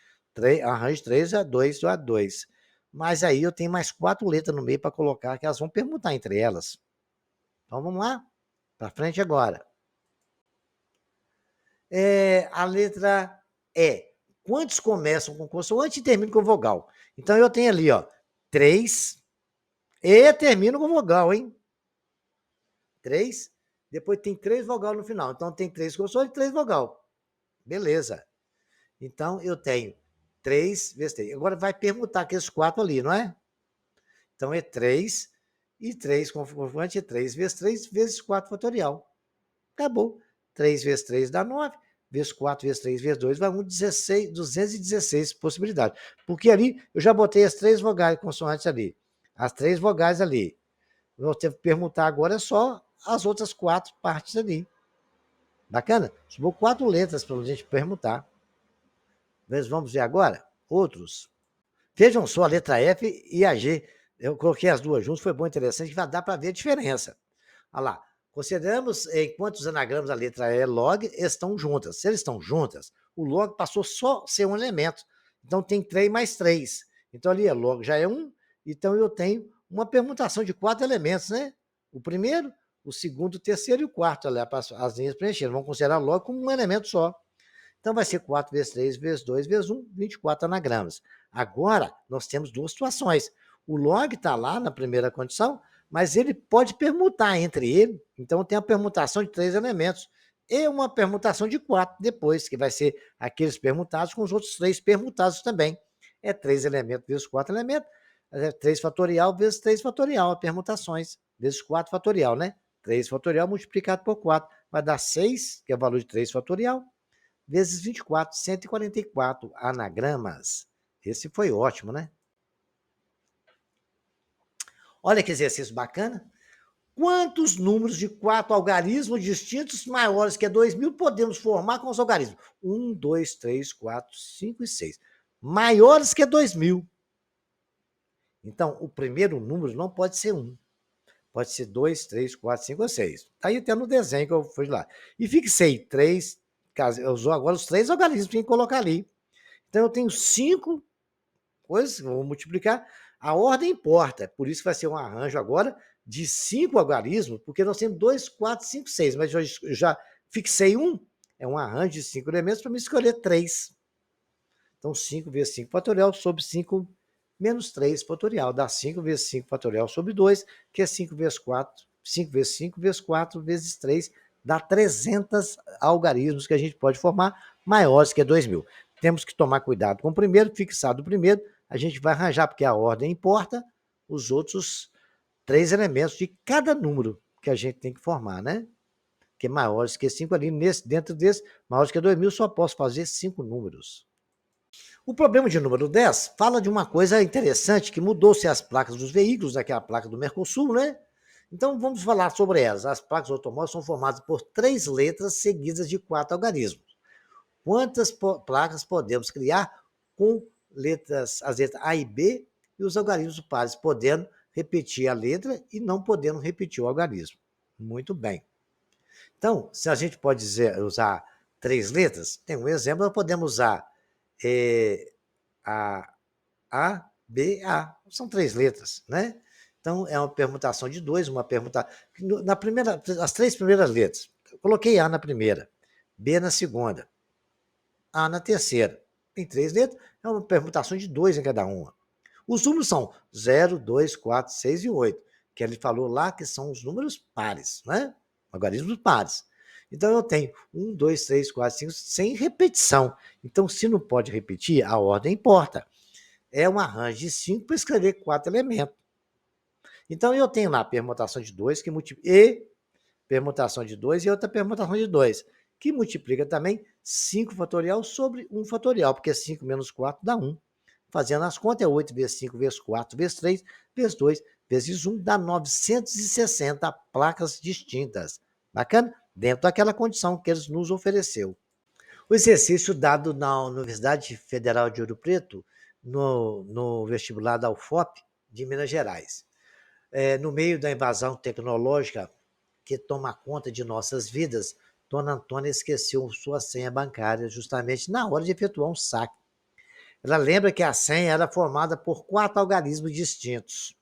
Arranjo 3 a 2 a 2. Mas aí eu tenho mais 4 letras no meio para colocar, que elas vão permutar entre elas. Então, vamos lá? Para frente agora. A letra E. Quantos começam com consoante e terminam com vogal? Então, eu tenho ali, ó, 3 e termino com vogal, hein? 3. Depois tem 3 vogal no final. Então, tem 3 consoantes e 3 vogal. Beleza. Então, eu tenho 3 vezes 3. Agora vai permutar aqueles 4 ali, não é? Então, é 3 e 3 consoante é 3 vezes 3 vezes 4 fatorial. Acabou. 3 vezes 3 dá 9, vezes 4 vezes 3 vezes 2 vai 16, 216 possibilidades. Porque ali eu já botei as 3 vogais consoantes ali. As 3 vogais ali. Vou ter que permutar agora só as outras 4 partes ali. Bacana? Sobrou 4 letras para a gente permutar. Vamos ver agora outros. Vejam só a letra F e a G. Eu coloquei as duas juntas, foi bom, interessante, que vai dar para ver a diferença. Olha lá. Consideramos em quantos anagramas a letra E log estão juntas. Se eles estão juntas, o log passou só a ser um elemento. Então tem 3 mais 3. Então ali é log já é 1. Então eu tenho uma permutação de 4 elementos, né? O primeiro, o segundo, o terceiro e o quarto. Ali, as linhas preencheram. Vamos considerar log como um elemento só. Então, vai ser 4 vezes 3 vezes 2 vezes 1, 24 anagramas. Agora, nós temos duas situações. O log está lá na primeira condição, mas ele pode permutar entre ele. Então, tem a permutação de 3 elementos e uma permutação de 4 depois, que vai ser aqueles permutados com os outros 3 permutados também. É 3 elementos vezes 4 elementos, 3 fatorial vezes 3 fatorial, permutações, vezes 4 fatorial, né? 3 fatorial multiplicado por 4 vai dar 6, que é o valor de 3 fatorial, vezes 24, 144 anagramas. Esse foi ótimo, né? Olha que exercício bacana. Quantos números de 4 algarismos distintos maiores que 2.000 podemos formar com os algarismos? 1, 2, 3, 4, 5 e 6. Maiores que 2.000. Então, o primeiro número não pode ser 1. Pode ser 2, 3, 4, 5 ou 6. Está aí até no desenho que eu fui lá. E fixei 3, eu usou agora os 3 algarismos que tem que colocar ali. Então, eu tenho 5 coisas, vou multiplicar. A ordem importa, por isso que vai ser um arranjo agora de 5 algarismos, porque nós temos 2, 4, 5, 6, mas eu já fixei um, é um arranjo de 5 elementos para me escolher 3. Então, 5 vezes 5 fatorial sobre 5 menos 3 fatorial, dá 5 vezes 5 fatorial sobre 2, que é 5 vezes 4, 5 vezes 5 vezes 4 vezes 3, dá 300 algarismos que a gente pode formar, maiores que 2.000. Temos que tomar cuidado com o primeiro, fixado o primeiro, a gente vai arranjar, porque a ordem importa, os outros 3 elementos de cada número que a gente tem que formar, né? Que é maiores que 5 ali, dentro desse, maiores que 2.000, só posso fazer 5 números. O problema de número 10 fala de uma coisa interessante, que mudou-se as placas dos veículos, aquela placa do Mercosul, né? Então, vamos falar sobre elas. As placas automóveis são formadas por 3 letras seguidas de 4 algarismos. Quantas placas podemos criar com as letras A e B e os algarismos pares, podendo repetir a letra e não podendo repetir o algarismo? Muito bem. Então, se a gente pode usar 3 letras, tem um exemplo, nós podemos usar A, B, A. São 3 letras, né? Então, é uma permutação de 2, uma permutação... As 3 primeiras letras. Eu coloquei A na primeira, B na segunda, A na terceira. Tem 3 letras, é uma permutação de 2 em cada uma. Os números são 0, 2, 4, 6 e 8, que ele falou lá que são os números pares, né? Algarismos pares. Então, eu tenho 1, 2, 3, 4, 5, sem repetição. Então, se não pode repetir, a ordem importa. É um arranjo de 5 para escrever 4 elementos. Então, eu tenho lá a permutação de 2 que multiplica, e permutação de 2 e outra permutação de 2, que multiplica também 5 fatorial sobre 1 fatorial, porque 5 menos 4 dá 1. Fazendo as contas, é 8 vezes 5 vezes 4 vezes 3 vezes 2 vezes 1, dá 960 placas distintas. Bacana? Dentro daquela condição que eles nos ofereceu. O exercício dado na Universidade Federal de Ouro Preto, no vestibular da UFOP de Minas Gerais. No meio da invasão tecnológica que toma conta de nossas vidas, Dona Antônia esqueceu sua senha bancária justamente na hora de efetuar um saque. Ela lembra que a senha era formada por 4 algarismos distintos,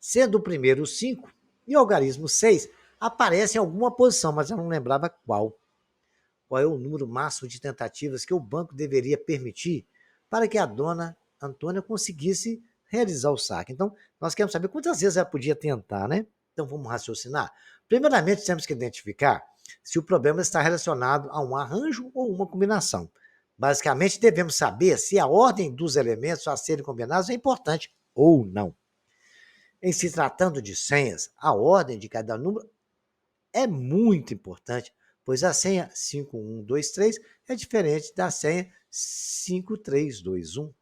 sendo o primeiro o 5 e o algarismo 6 aparece em alguma posição, mas ela não lembrava qual. Qual é o número máximo de tentativas que o banco deveria permitir para que a dona Antônia conseguisse realizar o saque. Então, nós queremos saber quantas vezes ela podia tentar, né? Então, vamos raciocinar. Primeiramente, temos que identificar se o problema está relacionado a um arranjo ou uma combinação. Basicamente, devemos saber se a ordem dos elementos a serem combinados é importante ou não. Em se tratando de senhas, a ordem de cada número é muito importante, pois a senha 5123 é diferente da senha 5321.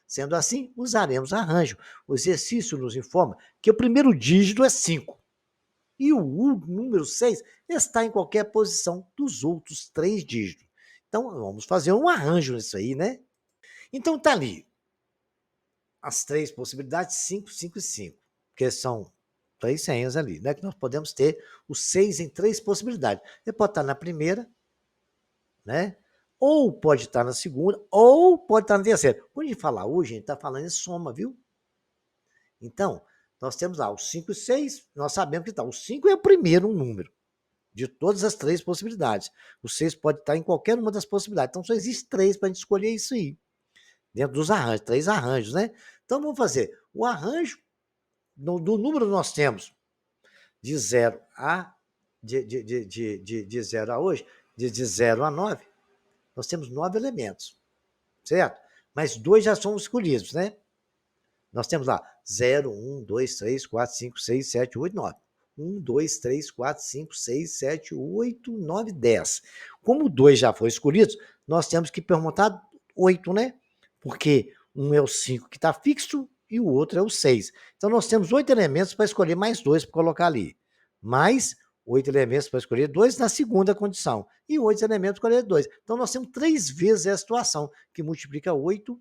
Sendo assim, usaremos arranjo. O exercício nos informa que o primeiro dígito é 5 e o número 6 está em qualquer posição dos outros 3 dígitos. Então, vamos fazer um arranjo nisso aí, né? Então, está ali as 3 possibilidades, 5, 5 e 5, que são 3 senhas ali, né? Que nós podemos ter o 6 em 3 possibilidades. Ele pode estar na primeira, né? Ou pode estar na segunda, ou pode estar na terceira. Quando a gente fala hoje, a gente está falando em soma, viu? Então, nós temos lá os 5 e 6, nós sabemos que está. O 5 é o primeiro número de todas as 3 possibilidades. O 6 pode estar em qualquer uma das possibilidades. Então, só existe 3 para a gente escolher isso aí. Dentro dos arranjos, 3 arranjos, né? Então, vamos fazer o arranjo do número que nós temos de 0 a de 0 a hoje, de 0 a 9, nós temos 9 elementos, certo? Mas 2 já são escolhidos, né? Nós temos lá 0, 1, 2, 3, 4, 5, 6, 7, 8, 9. 1, 2, 3, 4, 5, 6, 7, 8, 9, 10. Como 2 já foram escolhidos, nós temos que perguntar 8, né? Porque um é o 5 que está fixo e o outro é o 6. Então, nós temos 8 elementos para escolher mais 2 para colocar ali. Mais 8 elementos para escolher 2 na segunda condição. E 8 elementos para escolher 2. Então, nós temos 3 vezes a situação, que multiplica 8,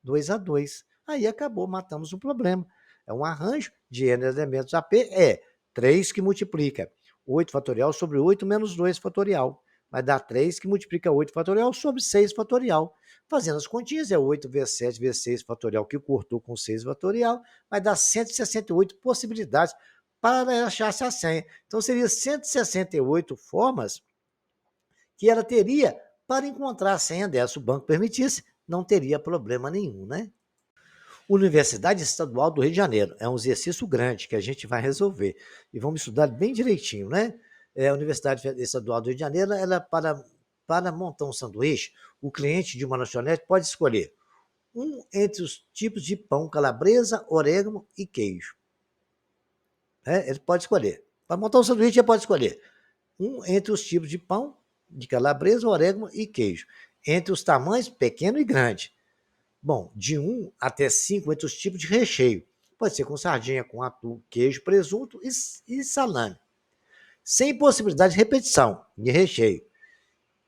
2 a 2. Aí acabou, matamos o problema. É um arranjo de n elementos AP, 3 que multiplica 8 fatorial sobre 8 menos 2 fatorial. vai dar 3, que multiplica 8 fatorial sobre 6 fatorial. Fazendo as continhas, é 8 vezes 7 vezes 6 fatorial, que cortou com 6 fatorial, vai dar 168 possibilidades para achar essa senha. Então, seria 168 formas que ela teria para encontrar a senha dela. Se o banco permitisse, não teria problema nenhum, né? Universidade Estadual do Rio de Janeiro. É um exercício grande que a gente vai resolver. E vamos estudar bem direitinho, né? A Universidade Estadual do Rio de Janeiro, ela para montar um sanduíche, o cliente de uma lanchonete pode escolher entre os tipos de pão calabresa, orégano e queijo. Ele pode escolher. Para montar um sanduíche, ele pode escolher entre os tipos de pão, de calabresa, orégano e queijo. Entre os tamanhos pequeno e grande. Bom, de 1 até 5 entre os tipos de recheio. Pode ser com sardinha, com atum, queijo, presunto e salame. Sem possibilidade de repetição de recheio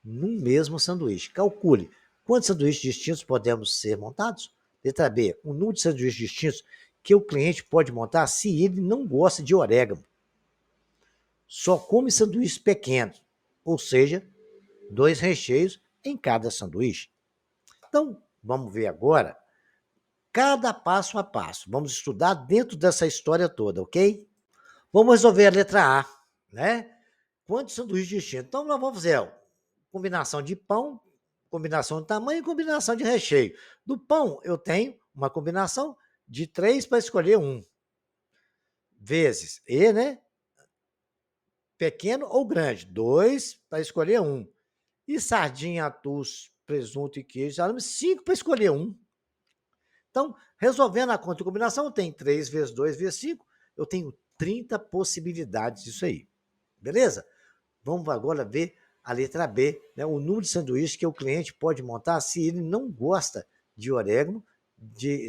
num mesmo sanduíche. Calcule quantos sanduíches distintos podemos ser montados. Letra B, o número de sanduíches distintos que o cliente pode montar se ele não gosta de orégano. Só come sanduíches pequenos, ou seja, 2 recheios em cada sanduíche. Então, vamos ver agora cada passo a passo. Vamos estudar dentro dessa história toda, ok? Vamos resolver a letra A, né? Quantos sanduíches distintos? Então, nós vamos fazer combinação de pão, combinação de tamanho e combinação de recheio. Do pão, eu tenho uma combinação de 3 para escolher um. Vezes E, né? Pequeno ou grande. 2 para escolher um. E sardinha, atum, presunto e queijo, 5 para escolher um. Então, resolvendo a conta de combinação, tem 3 vezes 2 vezes 5, eu tenho 30 possibilidades disso aí. Beleza? Vamos agora ver a letra B, né? O número de sanduíches que o cliente pode montar se ele não gosta de orégano,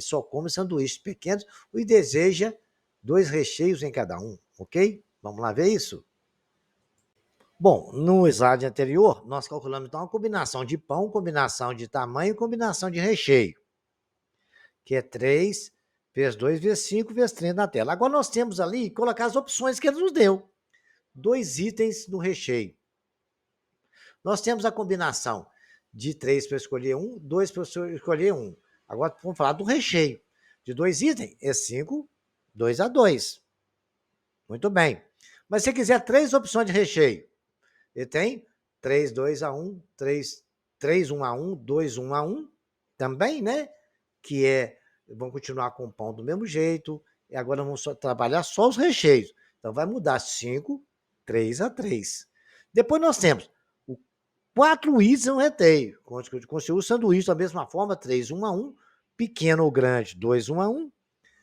só come sanduíches pequenos e deseja 2 recheios em cada um, ok? Vamos lá ver isso? Bom, no slide anterior, nós calculamos então a combinação de pão, combinação de tamanho e combinação de recheio, que é 3 vezes 2 vezes 5 vezes 30 na tela. Agora nós temos ali colocar as opções que ele nos deu. 2 itens no recheio. Nós temos a combinação de 3 para escolher um, 2 para escolher um. Agora vamos falar do recheio. De 2 itens é 5, 2 a 2. Muito bem. Mas se você quiser 3 opções de recheio, ele tem 3, 2 a 1, 3, 1 a 1, 2, 1 a 1, também, né? Que vamos continuar com o pão do mesmo jeito, e agora vamos trabalhar só os recheios. Então, vai mudar 5, 3 a 3. Depois nós temos 4 itens no recheio. Construir o sanduíche da mesma forma, 3, 1 a 1, pequeno ou grande, 2, 1 a 1,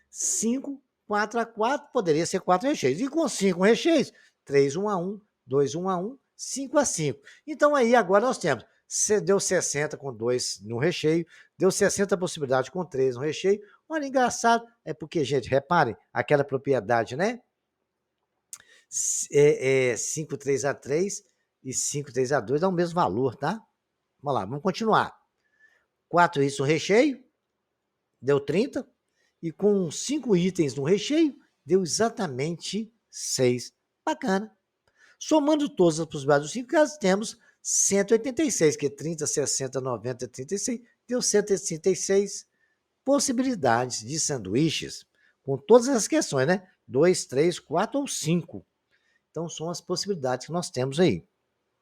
5, 4 a 4, poderia ser 4 recheios. E com 5 recheios, 3, 1 a 1, 2, 1 a 1, 5 a 5. Então, aí agora nós temos, deu 60 com 2 no recheio, deu 60 possibilidades com 3 no recheio. Olha, engraçado, é porque, gente, reparem, aquela propriedade, né? 5, 3 a 3 e 5, 3 a 2 dá o mesmo valor, tá? Vamos lá, vamos continuar. 4 itens no recheio, deu 30. E com 5 itens no recheio, deu exatamente 6. Bacana. Somando todas as possibilidades dos 5 casos, temos 186, que é 30, 60, 90, 36, deu 166 possibilidades de sanduíches, com todas as questões, né? 2, 3, 4 ou 5. Então, são as possibilidades que nós temos aí.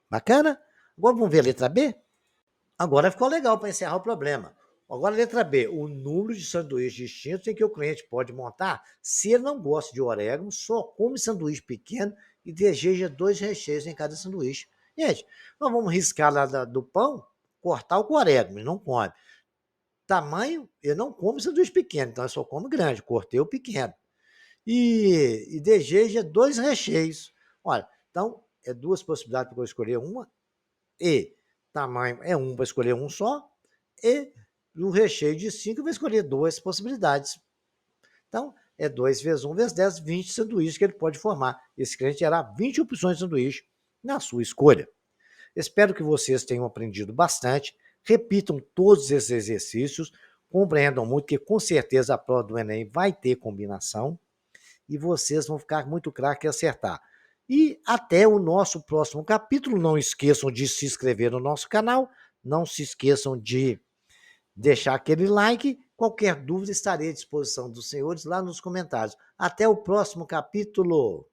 Bacana? Agora vamos ver a letra B? Agora ficou legal para encerrar o problema. Agora a letra B, o número de sanduíches distintos em que o cliente pode montar se ele não gosta de orégano, só come sanduíche pequeno e deseja 2 recheios em cada sanduíche. Gente, nós vamos riscar lá do pão, cortar o com orégano, ele não come. Tamanho, ele não come sanduíche pequeno, então ele só come grande, cortei o pequeno. E deseja 2 recheios. Olha, então, 2 possibilidades para eu escolher uma, e tamanho é 1 para escolher um só, e no recheio de 5 eu vou escolher 2 possibilidades. Então, 2 vezes 1 vezes 10, 20 sanduíches que ele pode formar. Esse cliente terá 20 opções de sanduíche na sua escolha. Espero que vocês tenham aprendido bastante, repitam todos esses exercícios, compreendam muito que com certeza a prova do Enem vai ter combinação e vocês vão ficar muito craque e acertar. E até o nosso próximo capítulo. Não esqueçam de se inscrever no nosso canal, não se esqueçam de deixar aquele like. Qualquer dúvida, estarei à disposição dos senhores lá nos comentários. Até o próximo capítulo.